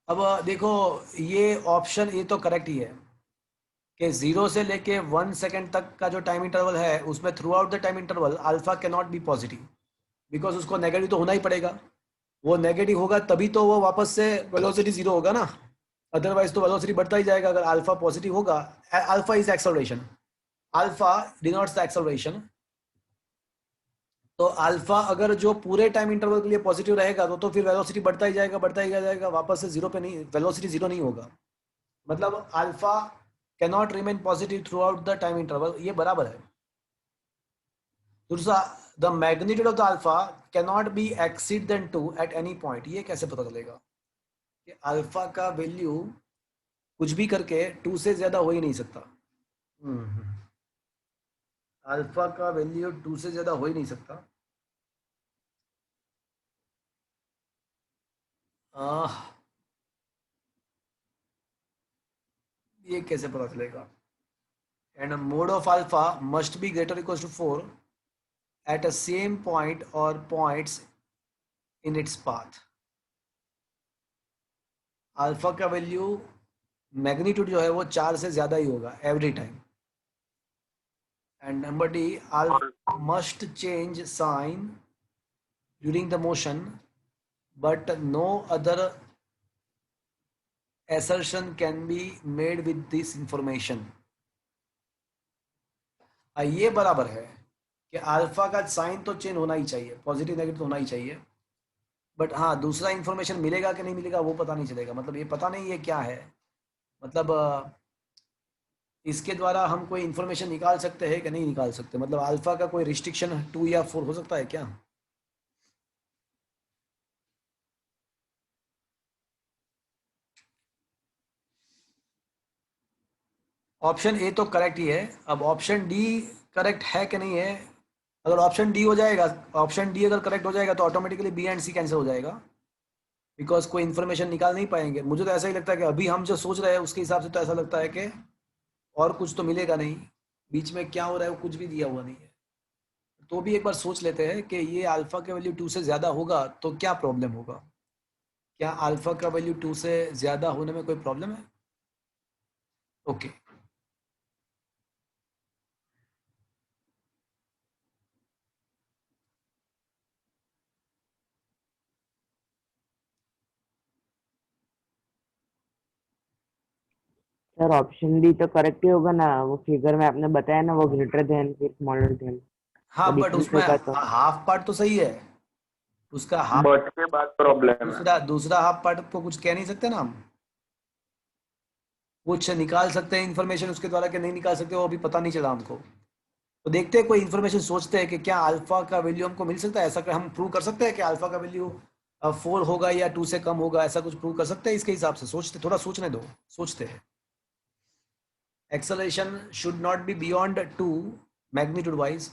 अब देखो, ये ऑप्शन ये तो करेक्ट ही है कि 0 से लेके 1 सेकेंड तक का जो टाइम इंटरवल है उसमें through out the time interval alpha can not be positive, because उसको नेगेटिव तो होना ही पड़ेगा। वो नेगेटिव होगा तभी तो वो वापस से वेलोसिटी 0 होगा ना, अदरवाइज तो वेलोसिटी बढ़ता ही जाएगा अगर अल्फा पॉजिटिव होगा। Alpha is acceleration, alpha denotes the acceleration. तो अल्फा अगर जो पूरे टाइम इंटरवल के लिए पॉजिटिव रहेगा तो फिर वेलोसिटी बढ़ता ही जाएगा, बढ़ता ही जाएगा, वापस से 0 पे नहीं, वेलोसिटी 0 नहीं होगा। मतलब alpha cannot remain positive throughout the time interval, ये बराबर है। दूसरा, the magnitude of the alpha cannot be exceed than 2 at any point. ये कैसे पता चलेगा कि अल्फा का वैल्यू कुछ भी करके 2 से ज्यादा हो ही नहीं सकता? अल्फा का वैल्यू 2 से ज्यादा हो ही नहीं सकता। ये कैसे पता चलेगा? And mod of alpha must be greater equal to 4 at a same point or points in its path। Alpha का वैल्यू मैग्नीट्यूड जो है वो 4 से ज्यादा ही होगा every time, And number D, alpha must change sign during the motion, but no other assertion can be made with this information. ये बराबर है कि अल्फा का साइन तो चेंज होना ही चाहिए, पॉजिटिव नेगेटिव होना ही चाहिए, बट हाँ दूसरा इंफॉर्मेशन मिलेगा कि नहीं मिलेगा वो पता नहीं चलेगा। मतलब ये पता नहीं ये क्या है, मतलब इसके द्वारा हम कोई इंफॉर्मेशन निकाल सकते हैं कि नहीं निकाल सकते। मतलब अल्फा का कोई रिस्ट्रिक्शन 2 या 4 हो सकता है क्या? ऑप्शन ए तो करेक्ट ही है। अब ऑप्शन डी करेक्ट है कि नहीं है? अगर ऑप्शन डी हो जाएगा, ऑप्शन डी अगर करेक्ट हो जाएगा तो automatically b and c cancel हो जाएगा, बिकॉज कोई इन्फॉर्मेशन निकाल नहीं पाएंगे। मुझे तो ऐसा ही लगता है कि अभी हम जो सोच रहे हैं उसके हिसाब से तो ऐसा लगता है कि और कुछ तो मिलेगा नहीं, बीच में क्या हो रहा है वो कुछ भी दिया हुआ नहीं है। तो भी एक बार सोच लेते हैं कि ये अल्फा का वैल्यू 2 से ज़्यादा होगा तो क्या प्रॉब्लम होगा। क्या अल्फा का वैल्यू 2 से ज़्यादा होने में कोई प्रॉब्लम है? ओके सर ऑप्शन डी तो करेक्ट ही होगा ना, वो फिगर में आपने बताया ना, वो ग्रेटर देन फिर स्मॉलर देन, हाँ, बट डिक्रीज उसमें होगा तो। हाफ पार्ट तो सही है, उसका हाफ बट के बाद प्रॉब्लम है। दूसरा हाफ पार्ट को कुछ कह नहीं सकते ना हम, कुछ निकाल सकते हैं इन्फॉर्मेशन उसके द्वारा कि नहीं निकाल सकते वो अभी पता नहीं चला हमको। तो देखते हैं कोई इन्फॉर्मेशन, सोचते हैं कि क्या अल्फा का वैल्यू हमको मिल सकता है। ऐसा हम प्रूव कर सकते हैं कि अल्फा का वैल्यू 4 होगा या 2 से कम होगा, ऐसा कुछ प्रूव कर सकते हैं इसके हिसाब से। सोचते, थोड़ा सोचने दो, सोचते हैं। Acceleration should not be beyond 2 magnitude wise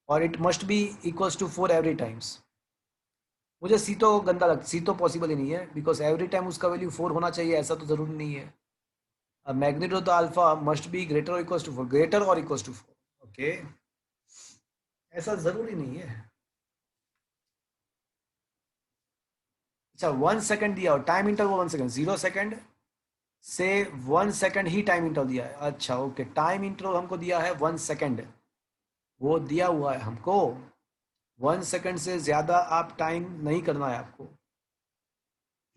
और it must be equals to 4 every times. मुझे सी तो गंदा लगता, सी तो पॉसिबल ही नहीं है, बिकॉज एवरी टाइम उसका वैल्यू 4 होना चाहिए ऐसा तो जरूरी नहीं है। Magnitude of the alpha must be greater और इक्वल्स टू 4, ग्रेटर और इक्वल्स टू 4। ओके, ऐसा जरूरी नहीं है। अच्छा 1 सेकंड दिया और टाइम इंटरवल 1 सेकंड, 0 सेकंड से 1 सेकंड ही टाइम इंटरवल दिया है। अच्छा ओके, टाइम इंटरवल हमको दिया है 1 सेकंड, वो दिया हुआ है हमको 1 सेकंड से ज़्यादा आप टाइम नहीं करना है आपको,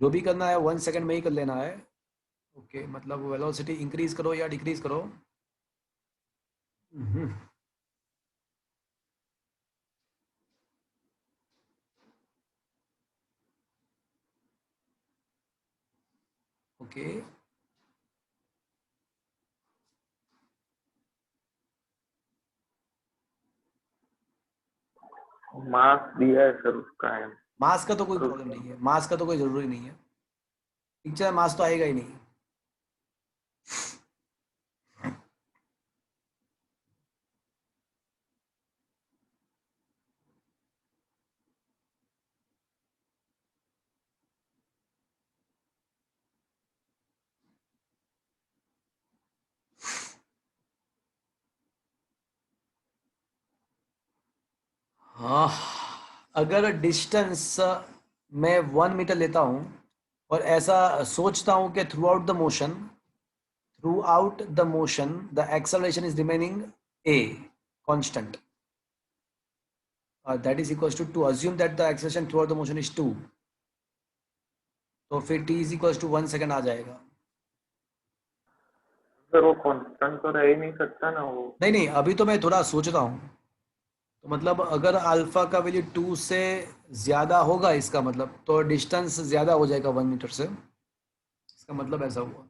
जो भी करना है 1 सेकंड में ही कर लेना है। ओके, मतलब वेलोसिटी इंक्रीज करो या डिक्रीज करो। ओके मार्क्स दिया है सर उसका है। मास का तो कोई प्रॉब्लम नहीं है, मास का तो कोई ज़रूरी नहीं है, पिक्चर मास तो आएगा ही नहीं। हाँ, अगर डिस्टेंस मैं 1 मीटर लेता हूँ और ऐसा सोचता हूँ कि through out the motion the acceleration is remaining a constant, that is equals to assume that the acceleration throughout the motion is 2, तो फिर t is equals to 1 second आ जाएगा। सर वो कांस्टेंट तो रह ही नहीं सकता ना वो। नहीं, अभी तो मैं थोड़ा सोच रहा हूँ। तो मतलब अगर अल्फा का वैल्यू 2 से ज़्यादा होगा इसका मतलब तो डिस्टेंस ज़्यादा हो जाएगा 1 मीटर से, इसका मतलब ऐसा हुआ।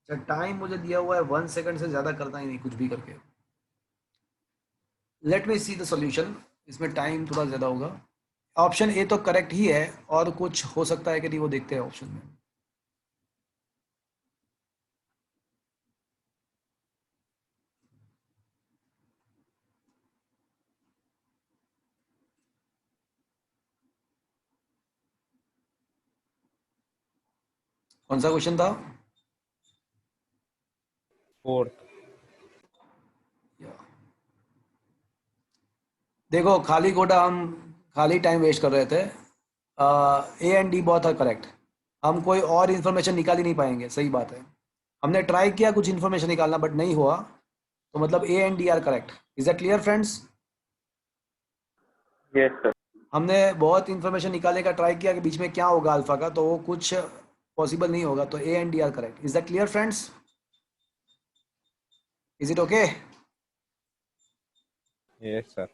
अच्छा, टाइम मुझे दिया हुआ है 1 सेकंड से ज़्यादा करना ही नहीं कुछ भी करके। Let me see the solution, इसमें टाइम थोड़ा ज़्यादा होगा। ऑप्शन ए तो करेक्ट ही है और कुछ हो सकता है कि नहीं वो देखते हैं ऑप्शन में। कौन सा क्वेश्चन था? 4th। देखो खाली खोटा हम खाली टाइम वेस्ट कर रहे थे। ए एंड डी बहुत है करेक्ट, हम कोई और इन्फॉर्मेशन निकाल ही नहीं पाएंगे। सही बात है, हमने ट्राई किया कुछ इन्फॉर्मेशन निकालना बट नहीं हुआ, तो मतलब A and D R correct. Is that clear friends? Yes sir. हमने बहुत इंफॉर्मेशन निकालने का ट्राई किया कि बीच में क्या होगा अल्फा का, तो वो कुछ पॉसिबल नहीं होगा. तो A and D R correct. Is that clear friends? Is it okay? Yes sir.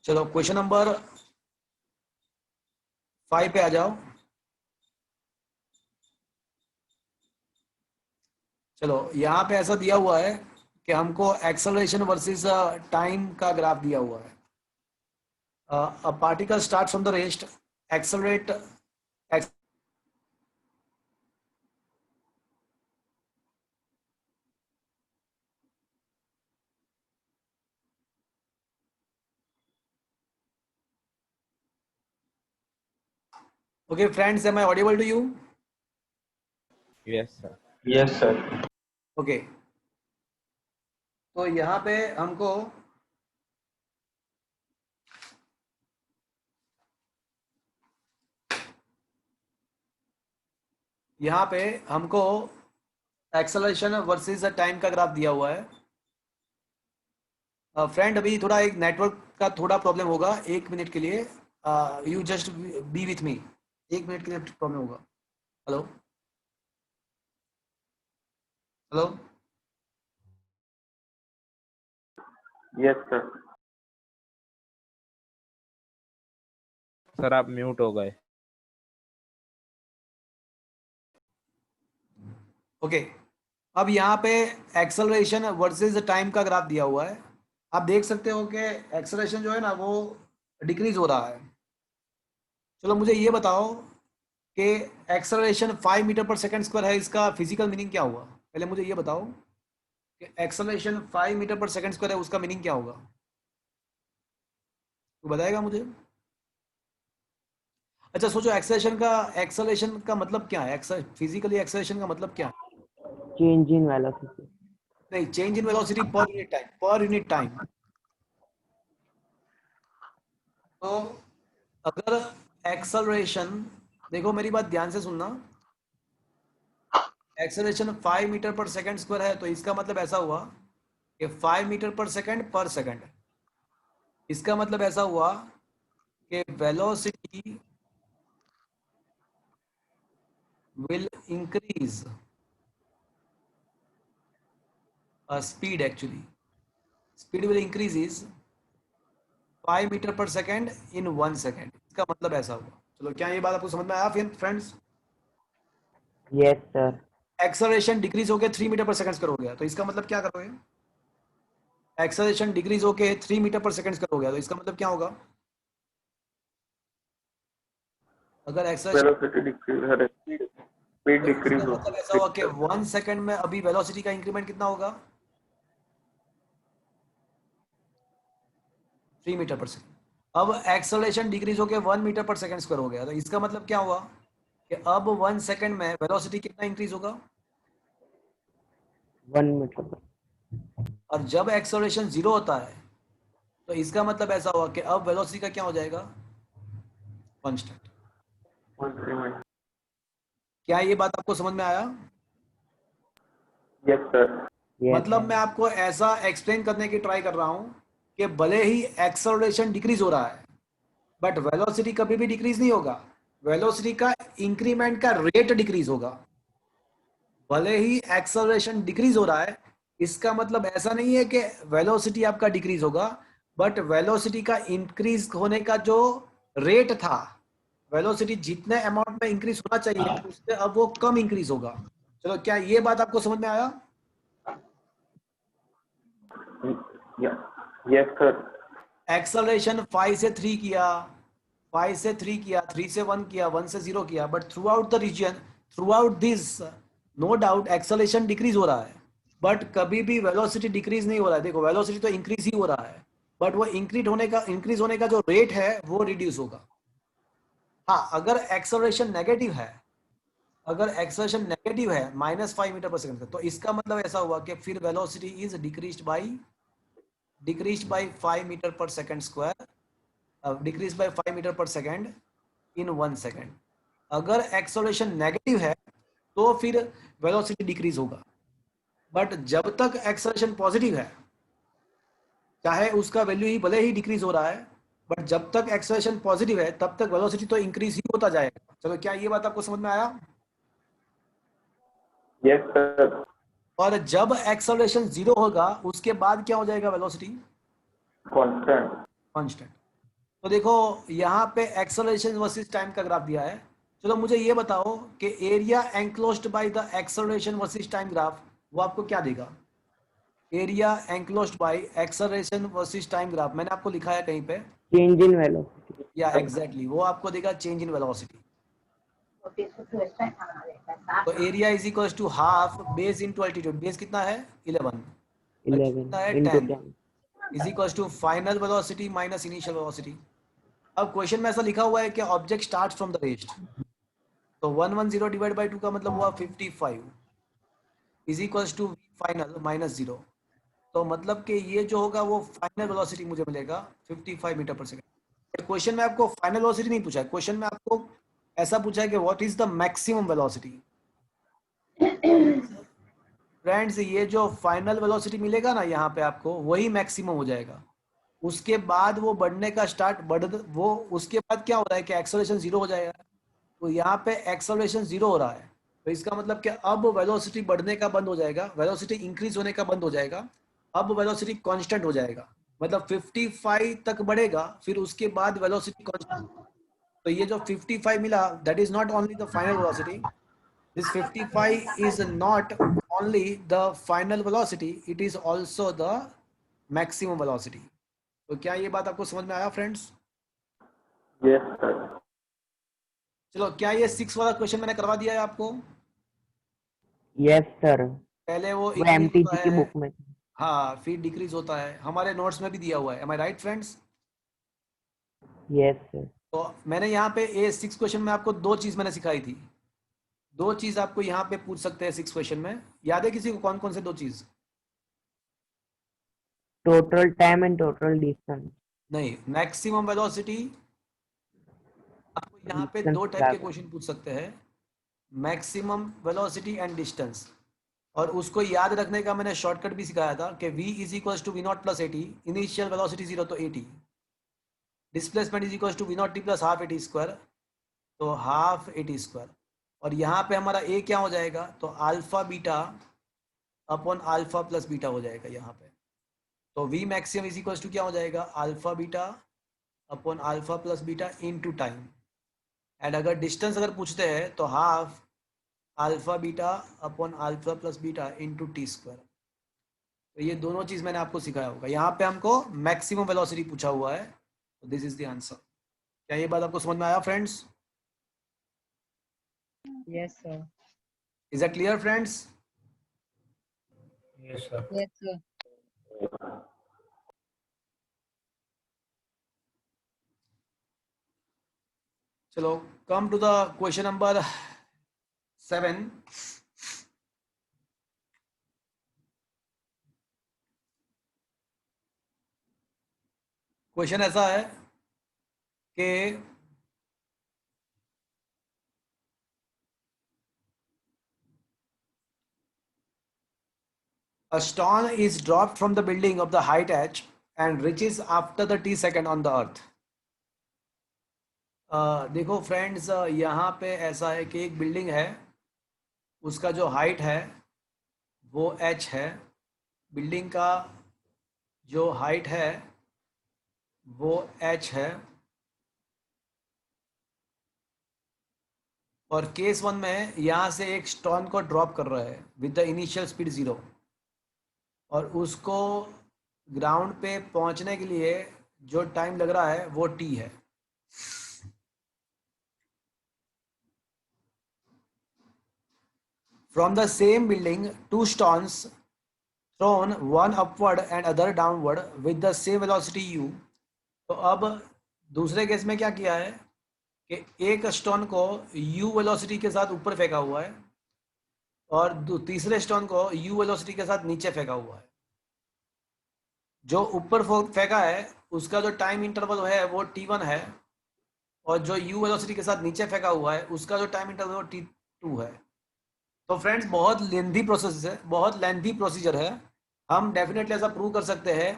चलो क्वेश्चन नंबर 5 पे आ जाओ. चलो यहाँ पे ऐसा दिया हुआ है कि हमको एक्सेलरेशन वर्सेस टाइम का ग्राफ दिया हुआ है. A particle start from the rest, accelerate Okay friends, am I audible to you? Yes sir. Yes sir. Okay. तो यहाँ पे हमको एक्सेलरेशन वर्सेस टाइम का ग्राफ दिया हुआ है. फ्रेंड अभी थोड़ा एक नेटवर्क का थोड़ा प्रॉब्लम होगा, 1 मिनट के लिए. You just be with me. 1 minute के लिए प्रॉब्लम होगा. Hello hello. Yes sir. Sir आप म्यूट हो गए. ओके. अब यहाँ पे एक्सेलरेशन वर्सेस टाइम का ग्राफ दिया हुआ है. आप देख सकते हो कि एक्सेलरेशन जो है ना वो डिक्रीज हो रहा है. चलो मुझे ये बताओ कि acceleration 5 metre per second square है, इसका फिजिकल मीनिंग क्या हुआ? पहले मुझे ये बताओ कि acceleration 5 metre per second square है, उसका मीनिंग क्या होगा? तू बताएगा मुझे? अच्छा सोचो, एक्सेलरेशन का मतलब क्या है? फिजिकली एक्सेलरेशन का मतलब क्या है? Change in velocity. नहीं, change in velocity per unit time. तो अगर एक्सेलरेशन, देखो मेरी बात ध्यान से सुनना, acceleration 5 metre per second square है, तो इसका मतलब ऐसा हुआ कि 5 मीटर पर सेकंड. इसका मतलब ऐसा हुआ कि velocity will increase speed will increase is 5 metre per second in 1 second. इसका मतलब ऐसा हुआ. चलो क्या ये बात आपको समझ में आया friends? Yes sir. Acceleration decrease होके 3 मीटर पर सेकंड स्क्वायर हो गया, तो इसका मतलब क्या करोगे? एक्सेलरेशन डिक्रीज होके 3 मीटर पर सेकंड स्क्वायर हो गया, तो इसका मतलब क्या होगा? अगर एक्सेलरेशन वेलोसिटी डिक्रीज है, स्पीड डिक्रीज हो. मतलब ऐसा हुआ कि 1 सेकंड में अभी वेलोसिटी का इंक्रीमेंट कितना होगा? 3 मीटर पर सेकंड. अब एक्सेलरेशन डिक्रीज होके 1 मीटर पर सेकंड स्क्वायर हो गया, तो इसका मतलब क्या हुआ कि अब 1 सेकंड में वेलोसिटी कितना इंक्रीज होगा? 1 मीटर. और जब एक्सेलरेशन 0 होता है, तो इसका मतलब ऐसा हुआ कि अब वेलोसिटी का क्या हो जाएगा? कांस्टेंट. क्या ये बात आपको समझ में आया? Yes sir. मतलब मैं आपको ऐसा एक्सप्लेन करने की ट्राई कर रहा हूं कि भले ही एक्सेलरेशन डिक्रीज हो रहा है, बट वेलोसिटी कभी भी डिक्रीज नहीं होगा. वेलोसिटी का इंक्रीमेंट का रेट डिक्रीज होगा. भले ही एक्सेलरेशन डिक्रीज हो रहा है, इसका मतलब ऐसा नहीं है कि वेलोसिटी आपका डिक्रीज होगा, बट वेलोसिटी का इंक्रीज होने का जो रेट था, वेलोसिटी जितने अमाउंट में इंक्रीज होना चाहिए उससे अब वो कम इंक्रीज होगा. चलो क्या ये बात आपको समझ में आया? Yes sir. एक्सेलरेशन 5 से 3 किया, 5 से 3 किया, 3 से 1 किया, 1 से 0 किया, but throughout the region, throughout this, no doubt acceleration decrease हो रहा है, बट कभी भी वेलोसिटी डिक्रीज नहीं हो रहा है. देखो वेलोसिटी तो इंक्रीज ही हो रहा है, बट वो इंक्रीज होने का जो रेट है वो रिड्यूस होगा. हाँ, अगर एक्सेलरेशन नेगेटिव है, अगर एक्सेलरेशन नेगेटिव है -5 मीटर पर सेकंड का, तो इसका मतलब ऐसा हुआ कि फिर velocity is decreased by 5 metre per second square, decrease by 5 metre per second in 1 second. अगर एक्सेलरेशन नेगेटिव है तो फिर वेलोसिटी डिक्रीज होगा, बट जब तक एक्सेलरेशन पॉजिटिव है, चाहे उसका वैल्यू ही भले ही डिक्रीज हो रहा है, बट जब तक एक्सेलरेशन पॉजिटिव है तब तक वेलोसिटी तो इंक्रीज ही होता जाएगा। चलो, क्या ये बात आपको समझ में आया? Yes sir. और जब एक्सेलरेशन 0 होगा उसके बाद क्या हो जाएगा? Velocity constant. कांस्टेंट। तो देखो यहाँ पे एक्सेलरेशन वर्सेस टाइम का ग्राफ दिया है। चलो मुझे ये बताओ कि area enclosed by the acceleration versus time graph वो आपको क्या देगा? Area enclosed by acceleration versus time graph मैंने आपको लिखा है कहीं पे, चेंज इन वेलोसिटी। या एग्जैक्टली वो आपको देगा चेंज इन वेलोसिटी। तो area is equal to half base into altitude. Base कितना है? 11, 11 कितना है? into 10 10। Is equal to final velocity minus initial velocity. अब क्वेश्चन में ऐसा लिखा हुआ है कि object start from the rest, तो 110 डिवाइड बाय 2 का मतलब हुआ 55 is equal to final minus 0। तो मतलब कि ये जो होगा वो फाइनल वेलोसिटी मुझे मिलेगा 55 मीटर पर सेकंड। क्वेश्चन में आपको फाइनल वेलोसिटी नहीं पूछा है, क्वेश्चन में आपको ऐसा पूछा है कि what is the maximum velocity. Friends, ये जो फाइनल वेलोसिटी मिलेगा ना यहाँ पे आपको, वही मैक्सिमम हो जाएगा। उसके बाद वो बढ़ने का वो उसके बाद क्या हो रहा है कि एक्सेलरेशन 0 हो जाएगा। तो यहाँ पे एक्सेलरेशन 0 हो रहा है, तो इसका मतलब कि अब वेलोसिटी बढ़ने का बंद हो जाएगा, वेलोसिटी इंक्रीज होने का बंद हो जाएगा। अब वेलोसिटी कांस्टेंट हो जाएगा, मतलब 55 तक बढ़ेगा, फिर उसके बाद वेलोसिटी कांस्टेंट। तो ये जो 55 मिला, that is not only the final velocity, this 55 is not only the final velocity, it is also the maximum velocity। तो क्या ये बात आपको समझ में आया फ्रेंड्स? Yes sir. चलो, क्या ये 6 वाला क्वेश्चन मैंने करवा दिया है आपको? यस सर, पहले वो वो इंक्रीज होता एमटीजी की है, बुक में। हाँ, फिर डिक्रीज होता है, हमारे नोट्स में भी दिया हुआ है। एम आई राइट फ्रेंड्स? Yes sir. तो मैंने यहाँ पे ए 6 क्वेश्चन में आपको 2 चीज मैंने सिखाई थी। 2 चीज आपको यहाँ पे पूछ सकते हैं 6 क्वेश्चन में। याद है किसी को कौन कौन से 2 चीज? Total time and total distance. नहीं, मैक्सिमम वेलोसिटी। आपको यहाँ पे डिस्टेंस 2 टाइप क्या के था? क्वेश्चन पूछ सकते हैं, मैक्सिमम वेलोसिटी एंड डिस्टेंस। और उसको याद रखने का मैंने शॉर्टकट भी सिखाया था कि v is equal to v naught plus a t, initial velocity 0 तो 80, displacement is equal to v naught t plus half a t square, तो हाफ एटी स्क्वायर। और यहाँ पे हमारा a क्या हो जाएगा? तो alpha beta upon alpha plus beta हो जाएगा यहाँ पे। तो v maximum is equal to क्या हो जाएगा? Alpha beta upon alpha plus beta into time. And अगर डिस्टेंस अगर पूछते हैं तो half alpha beta upon alpha plus beta into T square. तो ये दोनों चीज मैंने आपको सिखाया होगा। यहाँ पे हमको मैक्सिमम वेलोसिटी पूछा हुआ है, तो दिस इज द आंसर। क्या ये बात आपको समझ में आया friends? Yes, sir. Is that clear friends? Yes, sir. चलो, come to the question number 7। Question ऐसा है कि a stone is dropped from the building of the height h and reaches after the t second on the earth। देखो friends, यहाँ पे ऐसा है कि एक बिल्डिंग है, उसका जो हाइट है वो h है, बिल्डिंग का जो हाइट है वो h है। और केस 1 में यहाँ से एक स्टोन को ड्रॉप कर रहा है विद द इनिशियल स्पीड 0, और उसको ग्राउंड पे पहुंचने के लिए जो टाइम लग रहा है वो t है। From the same building, 2 stones thrown, one upward and other downward with the same velocity u। तो अब दूसरे केस में क्या किया है कि एक स्टोन को u वेलोसिटी के साथ ऊपर फेंका हुआ है और तीसरे स्टोन को u वेलोसिटी के साथ नीचे फेंका हुआ है। जो ऊपर फेंका है उसका जो टाइम इंटरवल है वो t1 है और जो u वेलोसिटी के साथ नीचे फेंका हुआ है उसका जो टाइम इंटरवल वो t2 है। तो फ्रेंड्स बहुत लेंथी प्रोसेस है, बहुत लेंथी प्रोसीजर है। हम डेफिनेटली ऐसा प्रूव कर सकते हैं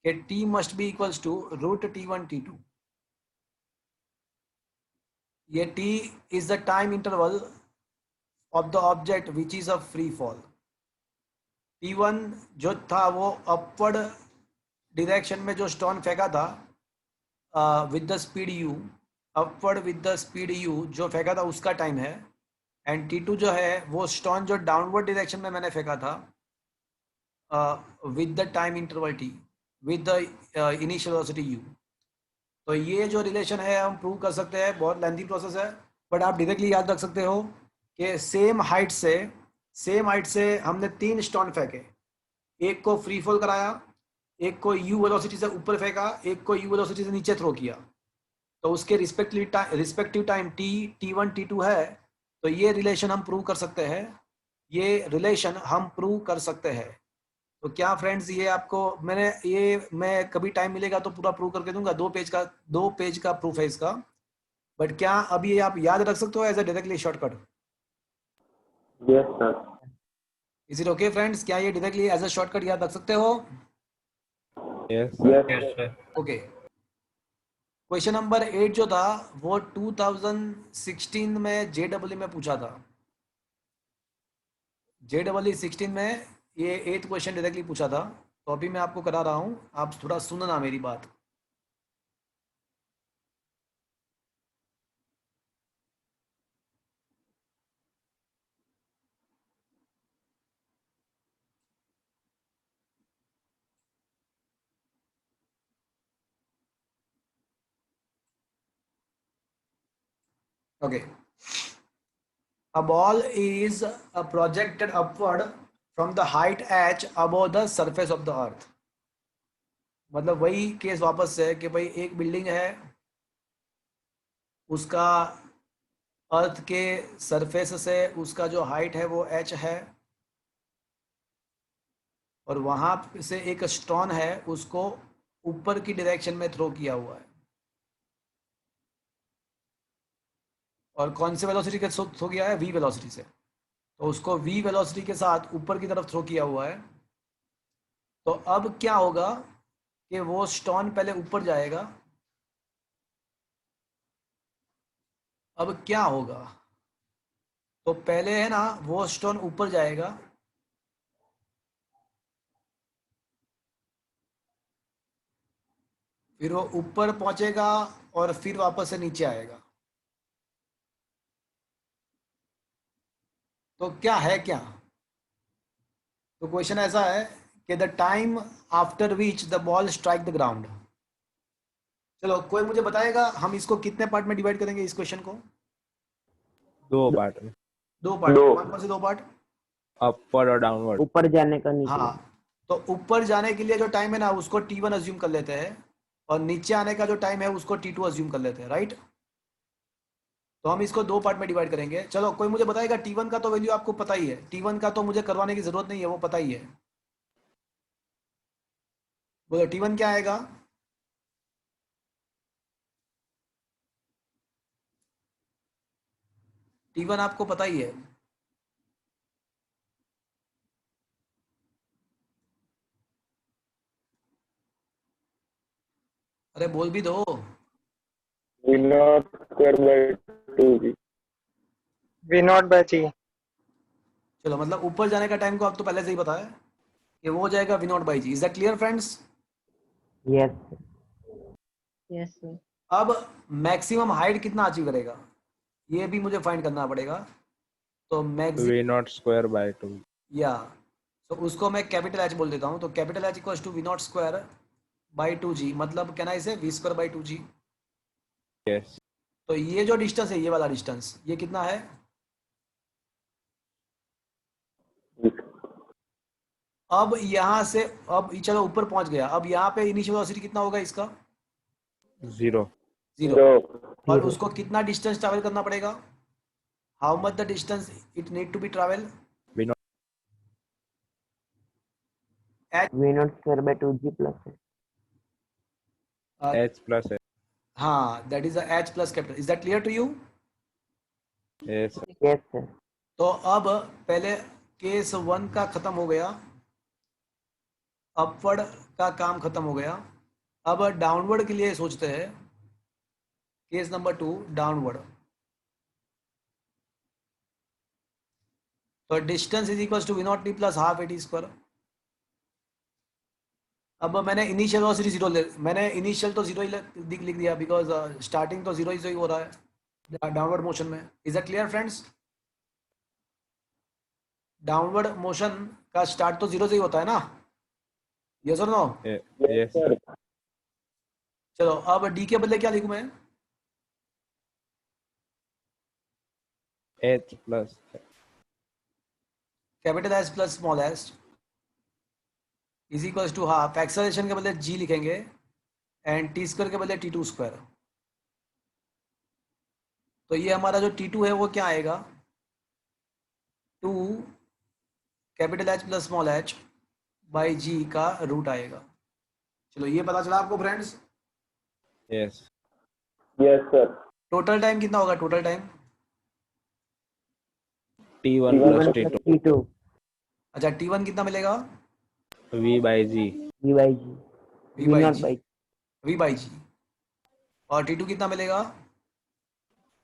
कि t must be equals to root t1 t2। ये t is the time interval of the object which is a free fall. t1 जो था वो अपवर्ड डायरेक्शन में जो स्टोन फेंका था with the speed u, upward with the speed u जो फेंका था उसका टाइम है। एंड t2 जो है वो स्टोन जो डाउनवर्ड डायरेक्शन में मैंने फेंका था with the time interval t, with the initial velocity u। तो ये जो रिलेशन है हम प्रूव कर सकते हैं। बहुत लेंथी प्रोसेस है बट आप डायरेक्टली याद रख सकते हो कि सेम हाइट से हमने 3 स्टोन फेंके, एक को फ्री फॉल कराया, एक को u वेलोसिटी से ऊपर फेंका, एक को u वेलोसिटी से नीचे थ्रो किया। तो उसके रिस्पेक्टिव टाइम t1 t2 है। तो ये रिलेशन हम प्रूव कर सकते हैं, ये रिलेशन हम प्रूव कर सकते हैं। तो क्या फ्रेंड्स ये आपको मैं कभी टाइम मिलेगा तो पूरा प्रूव करके दूंगा। 2 पेज का प्रूफ है इसका। बट क्या अभी ये आप याद रख सकते हो as a directly shortcut? Yes sir. Is it okay friends? क्या ये डायरेक्टली एज ए शॉर्टकट याद रख सकते हो? Yes yes sir. Okay. Question number 8 जो था वो 2016 में JEE में पूछा था। JEE 16 में ये 8th क्वेश्चन डायरेक्टली पूछा था। तो अभी मैं आपको करा रहा हूँ, आप थोड़ा सुनना मेरी बात। Okay. A ball is projected upward from the height h above the surface of the earth. मतलब वही केस वापस से कि भाई एक बिल्डिंग है, उसका अर्थ के सरफेस से उसका जो हाइट है वो h है और वहां से एक स्टोन है, उसको ऊपर की डायरेक्शन में थ्रो किया हुआ है। और कौन से वेलोसिटी के थ्रो किया है? v वेलोसिटी से। तो उसको v वेलोसिटी के साथ ऊपर की तरफ थ्रो किया हुआ है। तो अब क्या होगा कि वो स्टोन पहले ऊपर जाएगा। अब क्या होगा? तो पहले है ना वो स्टोन ऊपर जाएगा, फिर वो ऊपर पहुंचेगा और फिर वापस से नीचे आएगा। तो क्या है क्या? तो क्वेश्चन ऐसा है कि the time after which the ball strike the ground. चलो कोई मुझे बताएगा हम इसको कितने पार्ट में डिवाइड करेंगे इस क्वेश्चन को? 2 पार्ट में, 2 पार्ट। दो। कौन से 2 पार्ट? अपवर्ड और डाउनवर्ड। ऊपर जाने का नीचे हाँ, तो ऊपर जाने के लिए जो टाइम है ना उसको t1 अज्यूम कर लेते हैं और नीचे आने का जो टाइम है उसको t2 अज्यूम कर लेते हैं, राइट? तो हम इसको 2 पार्ट में डिवाइड करेंगे। चलो कोई मुझे बताएगा t1 का तो वैल्यू आपको पता ही है, t1 का तो मुझे करवाने की जरूरत नहीं है, वो पता ही है। बोलो t1 क्या आएगा? t1 आपको पता ही है। अरे बोल भी दो। V0 square by 2G। V0/G। चलो मतलब ऊपर जाने का टाइम को आप तो पहले से ही पता है कि वो हो जाएगा v0/g। Is that clear friends? Yes yes sir. अब मैक्सिमम हाइट कितना अचीव करेगा ये भी मुझे फाइंड करना पड़ेगा। तो मैक्सिमम V0 स्क्वायर बाय 2। या तो उसको मैं कैपिटल H बोल देता हूँ। तो capital H equals to v0 square by 2g, मतलब कहना इसे v square by 2g। Yes. तो ये जो डिस्टेंस है, ये वाला डिस्टेंस, ये कितना है? अब यहाँ से अब चलो ऊपर पहुंच गया। अब यहाँ पे इनिशियल वेलोसिटी कितना होगा इसका? 0। 0। 0 और उसको कितना डिस्टेंस ट्रैवल करना पड़ेगा? How much the distance it need to be travel? V naught V naught square by 2G plus H plus H. हाँ, that is h plus capital. Is that clear to you? Yes, sir. yes sir तो अब पहले case 1 का खत्म हो गया, upward का काम खत्म हो गया। अब डाउनवर्ड के लिए सोचते हैं। Case number 2 downward. तो distance is equal to v naught t plus half a t square. अब मैंने इनिशियल वेलोसिटी जीरो मैंने इनिशियल तो जीरो ही लिख दिया, बिकॉज स्टार्टिंग तो जीरो ही हो रहा है डाउनवर्ड मोशन में। Is that clear friends? Downward motion का स्टार्ट तो जीरो से ही होता है ना? यस और नो? Yes, sir. sir. चलो अब डी के बदले क्या लिखूं मैं? H plus capital s plus small s is equal to half, acceleration के बदले जी लिखेंगे एंड टी स्क्वायर के बदले टी टू स्क्वायर। तो ये हमारा जो टी टू है वो क्या आएगा? 2 capital H plus small H by G का रूट आएगा। चलो ये पता चला आपको friends. yes. Yes, sir. Total time कितना होगा? Total time T1 T1 plus plus T2 T2 अच्छा T1 कितना मिलेगा? V by G. V by G V V by naught G, by V by G. और T2 कितना मिलेगा?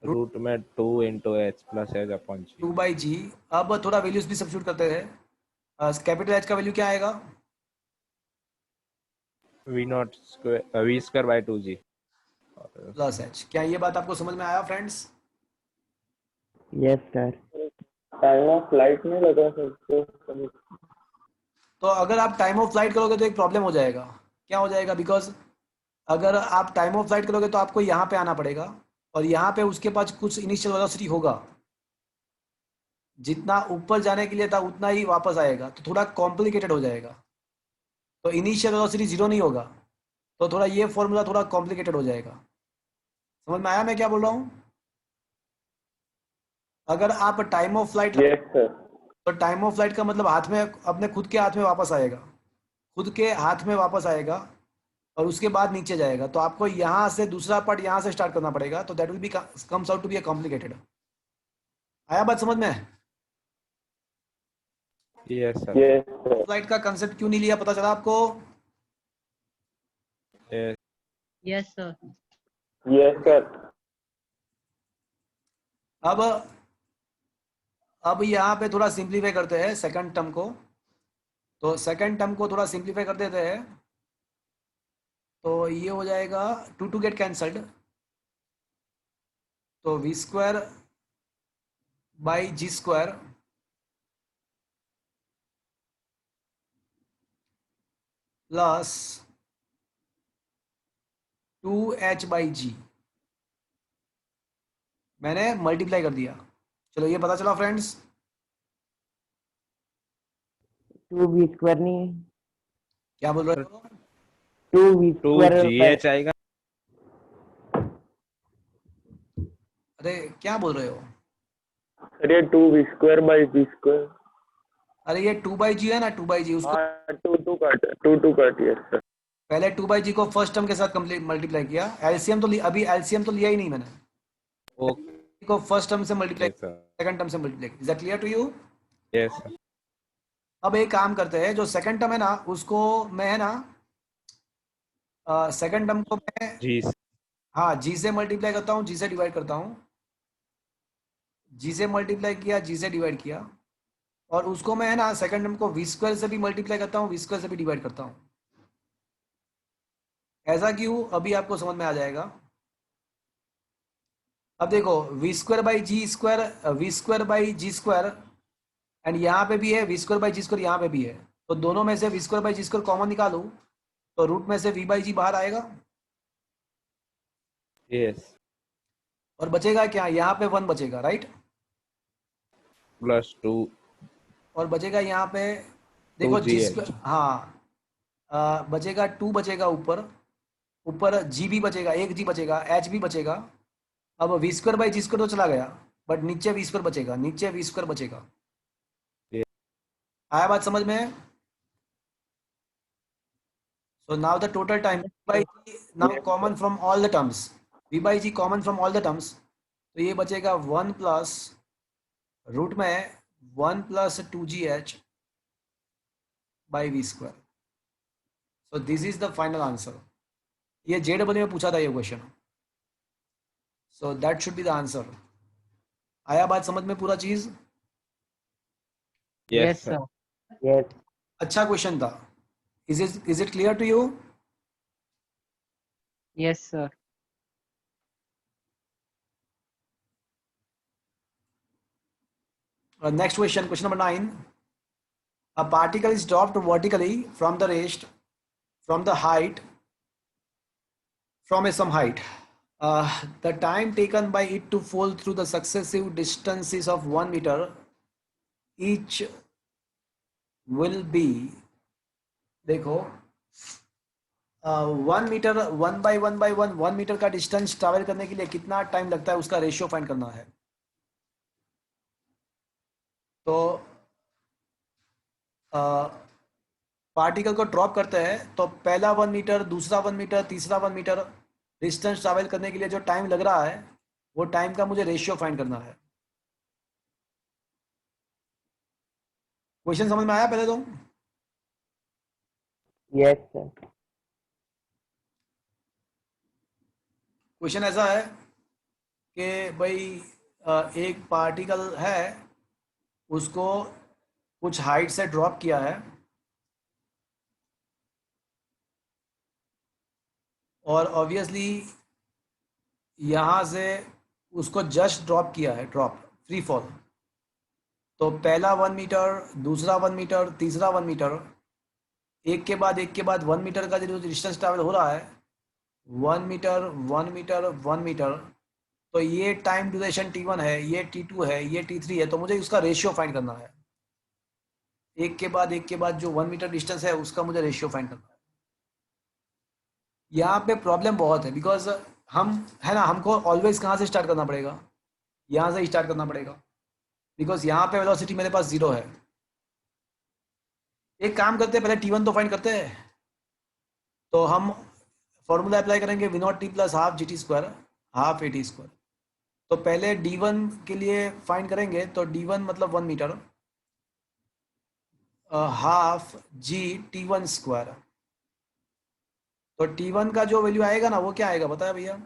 Root में 2 into H plus H upon G. 2 by जी। अब थोड़ा values भी सब्स्टिट्यूट करते हैं। कैपिटल एच का वैल्यू क्या आएगा? V naught square V square by 2G. Plus H. क्या ये बात आपको समझ में आया friends? yes sir time of flight नहीं लगा सकते। तो अगर आप टाइम ऑफ फ्लाइट करोगे तो एक प्रॉब्लम हो जाएगा। क्या हो जाएगा? बिकॉज अगर आप टाइम ऑफ फ्लाइट करोगे तो आपको यहाँ पे आना पड़ेगा और यहाँ पे उसके पास कुछ इनिशियल वेलोसिटी होगा, जितना ऊपर जाने के लिए था उतना ही वापस आएगा, तो थोड़ा कॉम्प्लिकेटेड हो जाएगा। तो इनिशियल वेलोसिटी जीरो नहीं होगा, तो थोड़ा ये फॉर्मूला थोड़ा कॉम्प्लिकेटेड हो जाएगा। समझ में आया मैं क्या बोल रहा हूँ? अगर आप time of flight Yes, sir. तो टाइम ऑफ फ्लाइट का मतलब हाथ में, अपने खुद के हाथ में वापस आएगा, खुद के हाथ में वापस आएगा और उसके बाद नीचे जाएगा। तो आपको यहाँ से दूसरा पार्ट यहाँ से स्टार्ट करना पड़ेगा, तो that will be comes out to be complicated. आया बात समझ में? Yes, sir. Yes, sir. Flight का कंसेप्ट क्यों नहीं लिया, पता चला आपको? Yes. Yes, sir. Yes, sir. अब यहाँ पे थोड़ा सिंप्लीफाई करते हैं सेकंड टर्म को। तो सेकंड टर्म को थोड़ा सिंप्लीफाई कर देते हैं, तो ये हो जाएगा 2 टू गेट कैंसल्ड, तो V square by ji square plus 2h by G. मैंने मल्टीप्लाई कर दिया। चलो ये पता चला फ्रेंड्स? 2V square नहीं है क्या बोल रहे हो? 2V square 2GH आएगा. अरे क्या बोल रहे हो? सर ये 2V square by ji square. अरे ये 2 बाई जी है ना, 2 बाई जी, उसको हाँ 2 काट yes sir। पहले 2 बाई जी को फर्स्ट टर्म के साथ कंप्लीट मल्टीप्लाई किया। एलसीएम तो अभी एलसीएम तो लिया ही नहीं मैंने, Okay, को फर्स्ट टर्म से मल्टीप्लाई, sir. सेकंड टर्म से multiply. Is that clear to you? Yes, sir. अब एक काम करते हैं, जो सेकंड टर्म है ना उसको मैं है ना सेकंड टर्म को मैं G. हाँ जी से मल्टीप्लाई करता हूँ, जी से डिवाइड करता हूँ, जी से मल्टीप्लाई किया, जी से डिवाइड किया, और उसको मैं है ना सेकंड टर्म को वी स्क्वायर से भी मल्टीप्लाई करता हूँ, वी स्क्वायर से भी डिवाइड करता हूँ। ऐसा क्यों? अभी आपको समझ में आ जाएगा। अब देखो v square by ji square, v square by ji square, and यहाँ पे भी है v square by ji square, यहाँ पे भी है, तो दोनों में से v square by ji square common निकालूं तो रूट में से वी बाई जी बाहर आएगा Yes. और बचेगा क्या? यहाँ पे 1 बचेगा, राइट? Plus 2. और बचेगा यहाँ पे देखो जी 2GH. स्क्वायर, हाँ बचेगा 2 बचेगा ऊपर, ऊपर जी भी बचेगा, एक जी बचेगा, एच भी बचेगा। अब v square by ji square तो चला गया, बट नीचे वी स्क्वायर बचेगा, नीचे वी स्क्वायर बचेगा। Yes. आया बात समझ में? So now the total time Yes, by sir. g now Yes, common from all the terms. V by g common from all the terms. तो ये बचेगा 1 प्लस रूट में 1 plus 2gh by v square. So this is the final answer. ये JEE में पूछा था ये question. So that should be the answer. आया बात समझ में पूरा चीज? Yes, Yes, sir. sir. Yes. अच्छा क्वेश्चन था। Is it clear to you? Yes, sir. Next question, question number 9. A particle is dropped vertically from the rest, from the height, from some height. The time taken by it to fall through the successive distances of 1 meter each will be, देखो 1 metre 1 metre का distance travel करने के लिए कितना time लगता है उसका ratio find करना है। तो पार्टिकल को ड्रॉप करते हैं तो पहला 1 मीटर, दूसरा 1 मीटर, तीसरा 1 मीटर डिस्टेंस ट्रैवल करने के लिए जो टाइम लग रहा है वो टाइम का मुझे रेशियो फाइंड करना है। क्वेश्चन समझ में आया पहले तो? Yes, sir. क्वेश्चन ऐसा है कि भाई एक पार्टिकल है, उसको कुछ हाइट से ड्रॉप किया है और ऑब्वियसली यहाँ से उसको जस्ट ड्रॉप किया है, ड्रॉप फ्री फॉल। तो पहला 1 मीटर, दूसरा 1 मीटर, तीसरा 1 मीटर, एक के बाद 1 मीटर का जो डिस्टेंस ट्रैवल हो रहा है 1 मीटर 1 मीटर 1 मीटर, तो ये टाइम ड्यूरेशन T1 है, ये T2 है, ये T3 है। तो मुझे उसका रेशियो फाइंड करना है। एक के बाद जो 1 मीटर डिस्टेंस है उसका मुझे रेशियो फाइंड करना है। यहाँ पे प्रॉब्लम बहुत है बिकॉज हम है ना, हमको ऑलवेज कहाँ से स्टार्ट करना पड़ेगा? यहाँ से स्टार्ट करना पड़ेगा बिकॉज यहाँ पे वेलोसिटी मेरे पास 0 है। एक काम करते हैं, पहले T1 तो फाइंड करते हैं। तो हम फॉर्मूला अप्लाई करेंगे V not t plus half GT square half AT square. तो पहले D1 के लिए फाइंड करेंगे तो D1 मतलब 1 metre half G T1 square. तो T1 का जो वैल्यू आएगा ना वो क्या आएगा बताया भैया?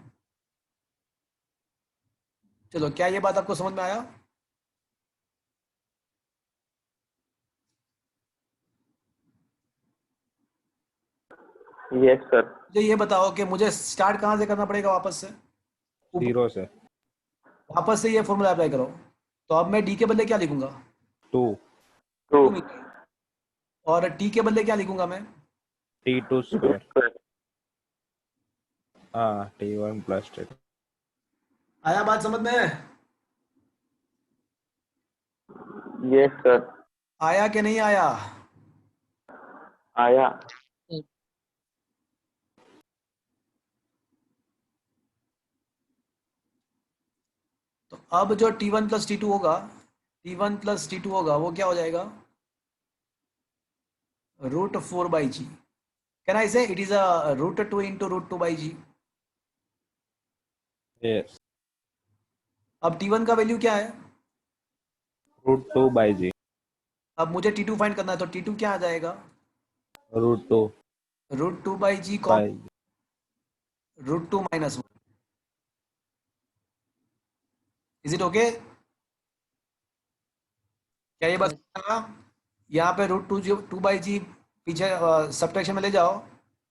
चलो, क्या ये बात आपको समझ में आया? yes, sir. मुझे ये बताओ कि मुझे स्टार्ट कहाँ से करना पड़ेगा वापस से? 0 से वापस से ये फॉर्मूला अप्लाई करो। तो अब मैं डी के बदले क्या लिखूंगा? 2 2 2 मीटर। और टी के बदले क्या लिखूंगा मैं? T2 square. हाँ, T1 प्लस T2। आया बात समझ में? yes, sir. आया कि नहीं आया? आया। तो अब जो T1 प्लस T2 होगा, T1 प्लस T2 होगा वो क्या हो जाएगा? √4/g। Can I say it is a √2 into √2 by g. Yes. अब T1 का वैल्यू क्या है? √2/g। अब मुझे T2 फाइंड करना है तो T2 क्या आ जाएगा? √2 √2/g bye √2 -1। Is it okay? क्या ये बात Yes. समझ में आया? यहाँ पे √2/g पीछे सब्ट्रैक्शन में ले जाओ।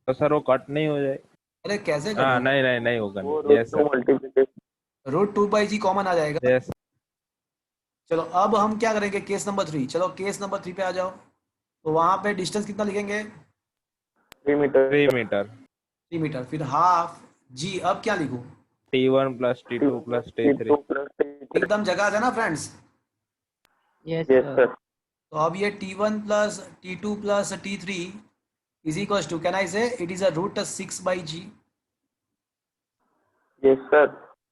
तो सर वो कट नहीं हो जाए? अरे कैसे हाँ, कट? नहीं होगा। वो yes √2 sir. Multiplication. √2/g common आ जाएगा। यस। चलो अब हम क्या करेंगे, केस नंबर 3। चलो केस नंबर 3 पे आ जाओ। तो वहां पे डिस्टेंस कितना लिखेंगे? 3 मीटर। 3 मीटर। 3 मीटर। फिर हाफ जी, अब क्या लिखूं? T1 plus T2 plus T3। T2 plus T3। एकदम जगह है ना friends? Yes, yes, sir. sir. तो अब ये T1 plus T2 plus T3 is equal to, can I say it is a √6/g। Yes, sir.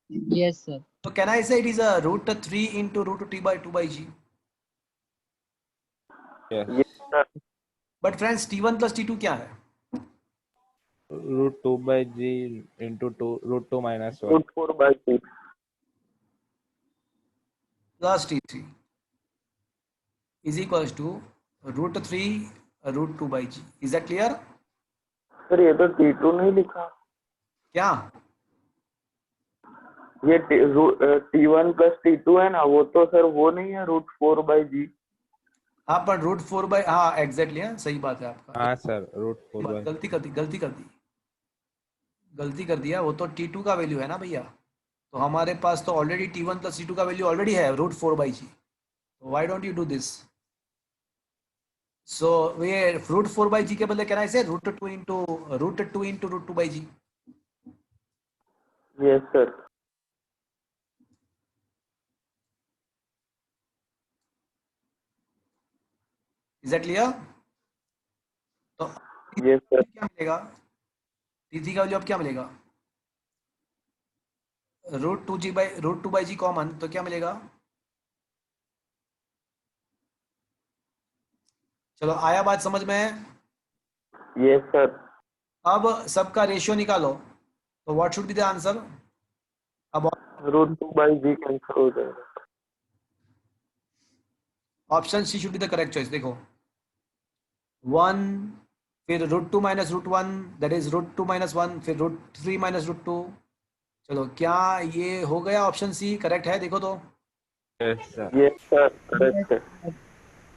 Yes, sir. So can I say it is a root 3 into root t by 2 by g? Yes. Yes, sir. But friends, t1 plus t2 क्या है? Root 2 by g into 2 root 2 minus 1. Root 4 by 6. Plus t3 is equals to root 3 root 2 by g. Is that clear? Sir ये तो T2 नहीं लिखा, क्या? ये T1 plus T2 है ना, वो तो सर वो नहीं है रूट 4 बाई जी। हाँ पर रूट 4 बाई, हाँ एग्जैक्टली, हाँ सही बात है आपका। हाँ सर, root 4 by. गलती कर दी, गलती कर दिया। वो तो t2 का वैल्यू है ना भैया, तो हमारे पास तो ऑलरेडी t1 प्लस t2 का वैल्यू ऑलरेडी है root 4 by G. Why don't you do this? So ये रूट 4 बाई जी के बदले can I say root 2 into root 2 by g. Yes sir. Is that clear? तो यस सर। क्या मिलेगा? t3 का value अब क्या मिलेगा? रूट 2 बाई जी कॉमन, तो क्या मिलेगा? चलो आया बात समझ में? Yes sir. अब सबका रेशियो निकालो, तो what should be the answer? अब रूट 2 बाई जी कैंसिल हो जाएगा। Option c should be the correct choice. देखो 1, फिर root 2 minus root 1, that is root 2 minus 1, फिर रूट 3 माइनस रूट 2। चलो क्या ये हो गया ऑप्शन सी करेक्ट है? देखो तो Yes sir. Yes sir, correct है।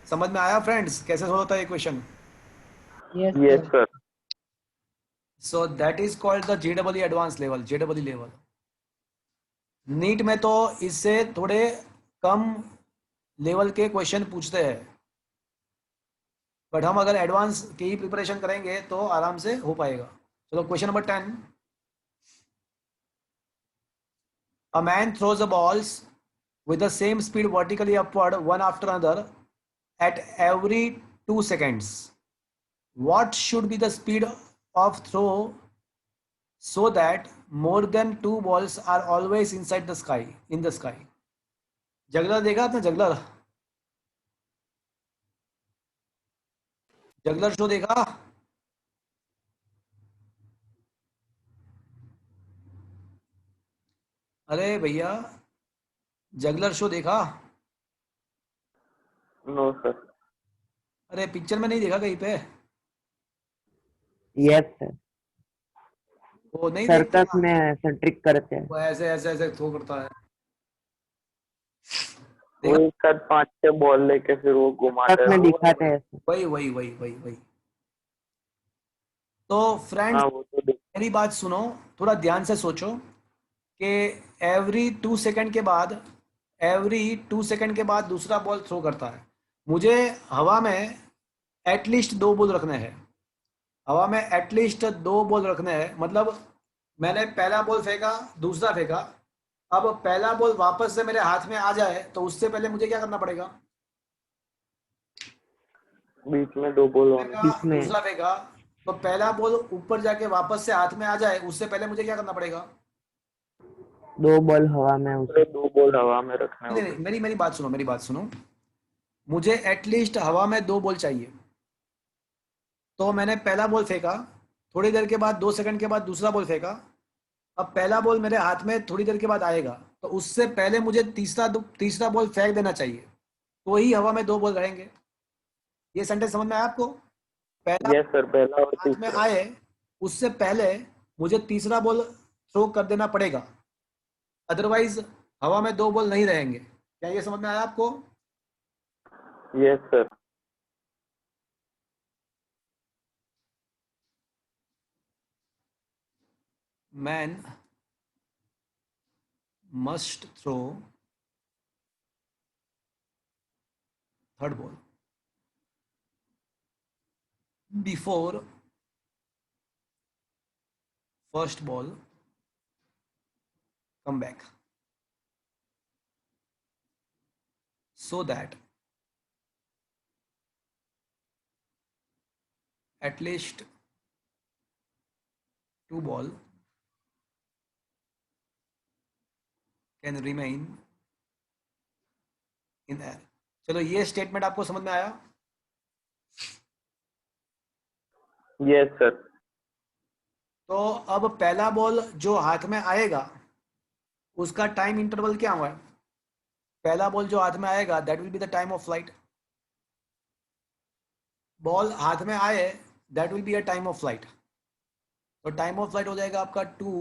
समझ में आया फ्रेंड्स कैसे सोल्व होता है ये question? Yes, yes sir. Sir. So that is called the जेडबलई एडवांस लेवल, जेडबलई लेवल। नीट में तो इससे थोड़े कम लेवल के क्वेश्चन पूछते हैं, बट हम अगर एडवांस की ही प्रिपरेशन करेंगे तो आराम से हो पाएगा। चलो question number 10। A man throws the balls with the same speed vertically upward one after another at every 2 seconds. What should be the speed of throw so that more than 2 balls are always inside the sky, in the sky? Juggler देखा आपने? Juggler juggler show देखा? अरे भैया juggler show देखा? No sir. अरे picture में नहीं देखा कहीं पे? यस सर, वो नहीं देखते सर्कस ना, में ऐसा ट्रिक करते हैं। वो ऐसे ऐसे ऐसे थ्रो करता है, वो देखा? एक साथ 5-6 बॉल लेके फिर वो घुमाते सर्कस में हैं। दिखाते हैं ऐसा। वही। तो फ्रेंड्स हाँ वो तो मेरी बात सुनो, थोड़ा ध्यान से सोचो कि एवरी टू सेकंड के बाद दूसरा बॉल थ्रो करता है। मुझे हवा में एटलीस्ट 2 बॉल रखने हैं, हवा में एटलीस्ट 2 बॉल रखने हैं। मतलब मैंने पहला बॉल फेंका, दूसरा फेंका, अब पहला बॉल वापस से मेरे हाथ में आ जाए तो उससे पहले मुझे क्या करना पड़ेगा? बीच में 2 बॉल होने। फेंका, बीच में दूसरा फेंका, तो पहला बॉल ऊपर जाके वापस से हाथ में आ जाए उससे पहले मुझे क्या करना पड़ेगा? 2 बॉल हवा में उसे। 2 बॉल हवा में रखने नहीं होंगे। नहीं, मेरी मेरी बात सुनो। मुझे एटलीस्ट हवा में 2 बॉल चाहिए, तो मैंने पहला बॉल फेंका, थोड़ी देर के बाद 2 सेकंड के बाद दूसरा बॉल फेंका, अब पहला बॉल मेरे हाथ में थोड़ी देर के बाद आएगा, तो उससे पहले मुझे तीसरा बॉल फेंक देना चाहिए, तो ही हवा में 2 बॉल रहेंगे। ये सेंटेंस समझ में आया आपको? पहला यस सर, पहला और हाथ में तीसरा। आए उससे पहले मुझे तीसरा बॉल थ्रो कर देना पड़ेगा, अदरवाइज हवा में 2 बॉल नहीं रहेंगे। क्या ये समझ में आया आपको? Yes sir. Man must throw third ball before first ball come back so that at least 2 ball can remain in air. चलो ये स्टेटमेंट आपको समझ में आया? Yes sir. तो अब पहला बॉल जो हाथ में आएगा उसका टाइम इंटरवल क्या हुआ है? पहला बॉल जो हाथ में आएगा that will be the time of flight. Ball हाथ में आए that will be a time of flight. तो टाइम ऑफ फ्लाइट हो जाएगा आपका 2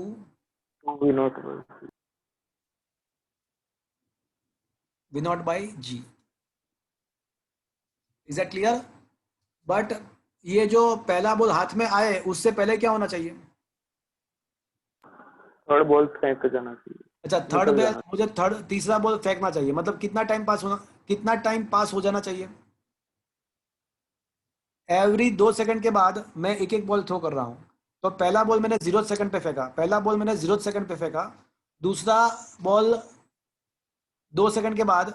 V0 by G। Is that clear? But ये जो पहला बॉल हाथ में आए उससे पहले क्या होना चाहिए? थर्ड बॉल फेंक जाना चाहिए। अच्छा, थर्ड निकल में जाना। मुझे तीसरा बॉल फेंकना चाहिए। मतलब कितना टाइम पास हो जाना चाहिए? एवरी 2 सेकंड के बाद मैं एक एक बॉल थ्रो कर रहा हूं। तो पहला बॉल मैंने 0 सेकंड पे फेंका, दूसरा बॉल 2 सेकंड के बाद,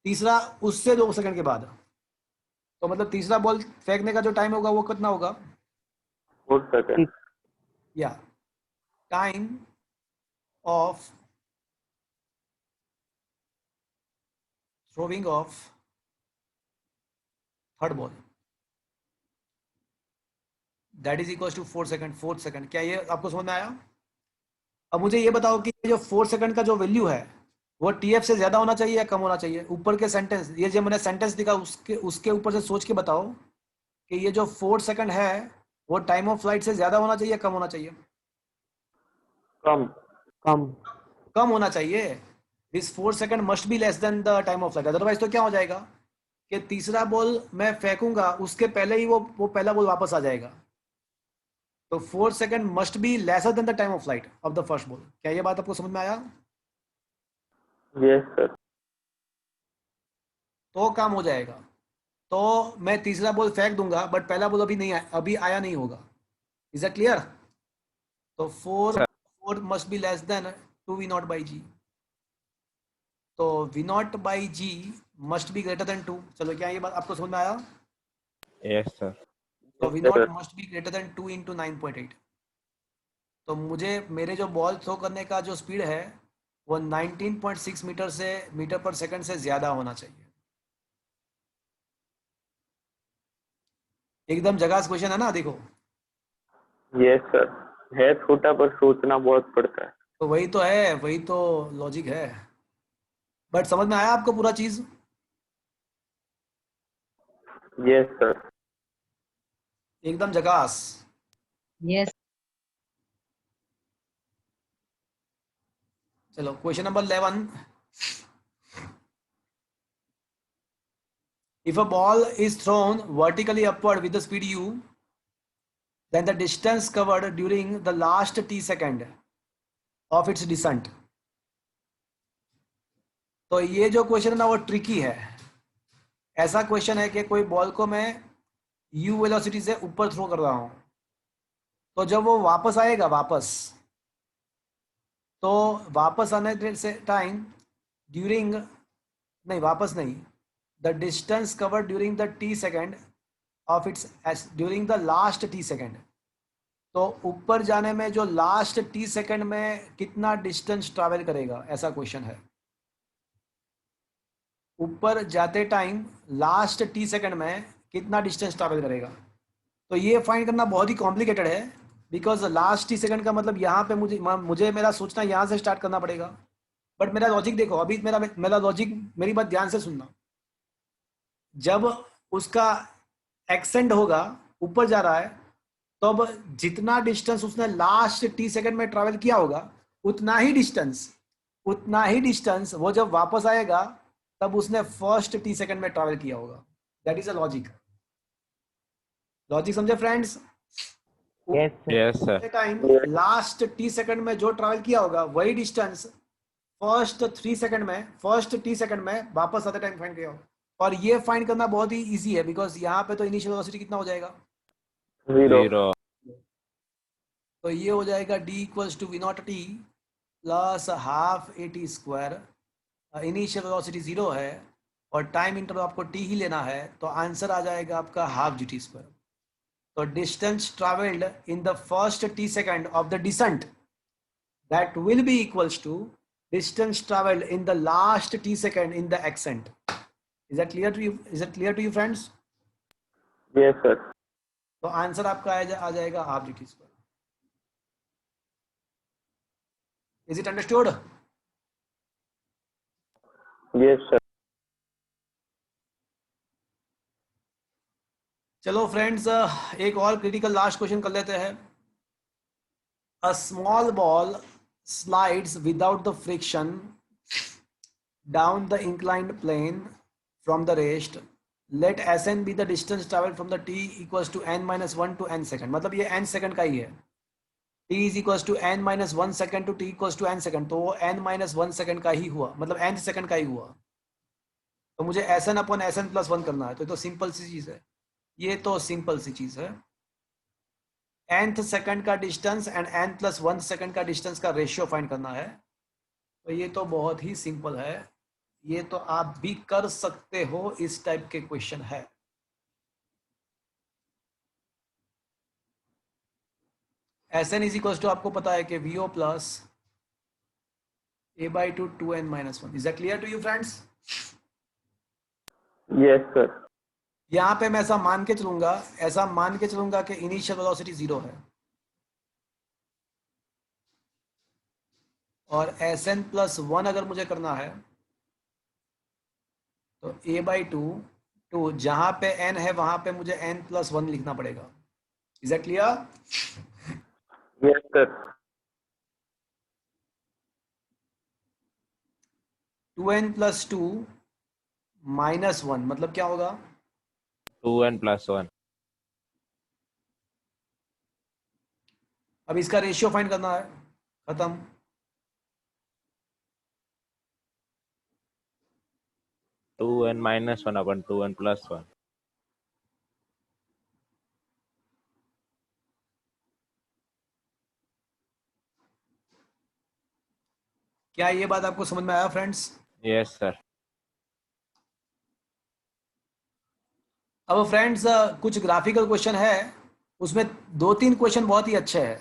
तीसरा उससे 2 सेकंड के बाद। तो मतलब तीसरा बॉल फेंकने का जो टाइम होगा वो कितना होगा? 4 सेकंड। या time of throwing of third ball that is equal to 4 second. क्या ये आपको समझ में आया? अब मुझे ये बताओ कि ये जो 4 सेकंड का जो वैल्यू है वो TF से ज्यादा होना चाहिए या कम होना चाहिए? ऊपर के सेंटेंस, ये जो मैंने सेंटेंस दिखा उसके ऊपर से सोच के बताओ कि ये जो 4 सेकंड है वो टाइम ऑफ फ्लाइट से ज्यादा होना चाहिए या कम होना चाहिए? कम। कम। कम होना चाहिए। This 4 second must be less than the time of flight. Otherwise तो क्या हो जाएगा कि तीसरा बॉल मैं फेंकूंगा उसके पहले ही वो पहला बॉल वापस आ जाएगा। तो 4 second must be lesser than the time of flight of the first ball. क्या ये बात आपको समझ में आया? Yes sir. तो काम हो जाएगा। तो मैं तीसरा बॉल फेंक दूंगा बट पहला बॉल अभी आया नहीं होगा। Is that clear? तो 4 must be less than 2V0 by G। तो V0 by G must be greater than 2। चलो क्या ये बात आपको समझ में आया? Yes sir. तो Yes, V0 sir. Must be greater than 2 into 9.8। तो मुझे मेरे जो बॉल थ्रो करने का जो स्पीड है वो 19.6 मीटर पर सेकंड से ज्यादा होना चाहिए। एकदम जगह क्वेश्चन है ना? देखो, यस सर। है छोटा पर सोचना बहुत पड़ता है। तो वही तो है, वही तो लॉजिक है। बट समझ में आया आपको पूरा चीज? Yes sir. एकदम जगास। Yes. चलो question number 11। If a ball is thrown vertically upward with the speed u, then the distance covered during the last t second of its descent। तो ये जो क्वेश्चन है ना वो ट्रिकी है। ऐसा क्वेश्चन है कि कोई बॉल को मैं u वेलोसिटी से ऊपर थ्रो कर रहा हूं, तो जब वो वापस आएगा तो वापस आने से टाइम ड्यूरिंग, नहीं वापस नहीं, the distance covered during the t second of its during the last t second. तो ऊपर जाने में जो लास्ट t सेकेंड में कितना डिस्टेंस ट्रैवल करेगा, ऐसा क्वेश्चन है। ऊपर जाते टाइम लास्ट t सेकेंड में कितना डिस्टेंस ट्रैवल करेगा। तो ये फाइंड करना बहुत ही कॉम्प्लिकेटेड है, बिकॉज लास्ट t सेकेंड का मतलब यहाँ पे मुझे मेरा सोचना यहाँ से स्टार्ट करना पड़ेगा। बट मेरा लॉजिक देखो, अभी मेरा लॉजिक, मेरी बात ध्यान से सुनना। जब उसका एक्सेंड होगा, ऊपर जा रहा है, तो अब जितना डिस्टेंस उसने लास्ट t सेकेंड में ट्रैवल किया होगा उतना ही डिस्टेंस वो जब वापस आएगा तब उसने फर्स्ट t सेकेंड में ट्रैवल किया होगा। That is a logic. समझे friends? Yes sir. Yes sir. Time last t second में जो ट्रैवल किया होगा वही डिस्टेंस फर्स्ट t सेकेंड में वापस आते टाइम फाइंड किया होगा। और ये फाइंड करना बहुत ही इजी है, बिकॉज यहाँ पे तो इनिशियल वेलोसिटी कितना हो जाएगा? 0। तो ये हो जाएगा d equals to V0 t plus half AT square. Initial velocity 0 है और टाइम इंटरवल आपको t ही लेना है, तो आंसर आ जाएगा आपका हाफ GT स्क्वायर। तो distance travelled in the first t second of the descent that will be equals to distance traveled in the last t second in the ascent. Is that clear to you? Is that clear to you, friends? Yes, sir. तो answer आपका आ जाएगा half dt square. Is it understood? Yes, sir. चलो friends, एक और critical last question कर लेते हैं. A small ball slides without the friction down the inclined plane from the rest. Let Sn be the distance traveled from the t equals to n minus 1 to n second. मतलब ये n second का ही है. t is equals to n minus 1 second to t equals to n second. तो वो n minus 1 second का ही हुआ, मतलब nth second का ही हुआ. तो मुझे Sn अपॉन Sn प्लस 1 करना है. तो ये तो सिंपल सी चीज है. ये तो सिंपल सी चीज है. nth सेकंड का distance and n plus 1 second का डिस्टेंस का रेशियो फाइंड करना है. तो ये तो बहुत ही सिंपल है. ये तो आप भी कर सकते हो. इस टाइप के क्वेश्चन है. Sn इज इक्वल टू आपको पता है कि VO plus a/2 2n minus 1. Is that clear to you friends? Yes, sir. यहाँ पे मैं ऐसा मान के चलूंगा कि इनिशियल वेलोसिटी 0 है और Sn प्लस 1 अगर मुझे करना है तो a/2 2 जहां पे n है वहां पे मुझे n प्लस 1 लिखना पड़ेगा. Is that clear? Yes, sir. 2n plus 2 minus 1 मतलब क्या होगा? 2n plus 1. अब इसका रेशियो फाइंड करना है. खत्म. Two n minus 1 upon 2n plus 1. क्या ये बात आपको समझ में आया फ्रेंड्स? Yes, sir. अब फ्रेंड्स कुछ ग्राफिकल क्वेश्चन है. उसमें 2-3 क्वेश्चन बहुत ही अच्छे हैं.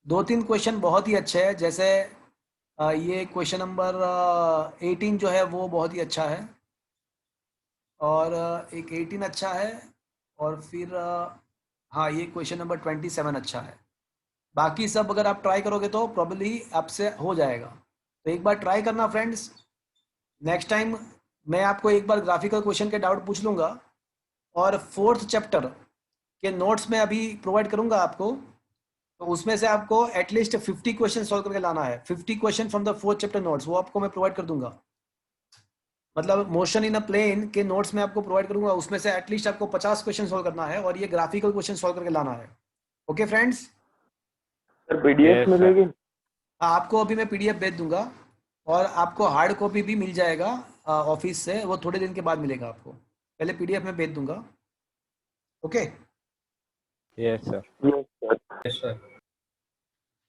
2-3 क्वेश्चन बहुत ही अच्छे हैं. जैसे ये क्वेश्चन नंबर 18 जो है वो बहुत ही अच्छा है और एक 18 अच्छा है और फिर हाँ ये क्वेश्चन नंबर 27 अच्छा है. बाकी सब अगर आप ट्राई करोगे तो प्रॉब्ली आपसे हो जाएगा. तो एक बार ट्राई करना फ्रेंड्स. नेक्स्ट टाइम मैं आपको एक बार ग्राफिकल क्वेश्चन के डाउट पूछ लूँगा और 4th चैप्टर के नोट्स में अभी प्रोवाइड करूँगा आपको. तो उसमें से आपको एटलीस्ट 50 क्वेश्चन सॉल्व करके लाना है. 50 question from the 4th chapter notes वो आपको मैं प्रोवाइड कर दूंगा. मतलब मोशन इन अ प्लेन के नोट्स में आपको प्रोवाइड करूंगा. उसमें से एटलीस्ट आपको 50 क्वेश्चन सॉल्व करना है और ये ग्राफिकल क्वेश्चन सॉल्व करके लाना है. Okay friends? Sir PDF Yes, sir. मिलेगी? आपको अभी मैं PDF भेज दूंगा और आपको हार्ड कॉपी भी मिल जाएगा ऑफिस से. वो थोड़े दिन के बाद मिलेगा आपको. पहले PDF में भेज दूंगा. Okay? Yes, sir. Yes, sir.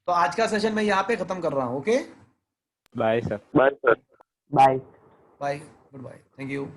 तो आज का सेशन मैं यहाँ पे खत्म कर रहा हूँ. Okay? Bye, sir. Bye, sir. Bye. Bye. Goodbye. Thank you.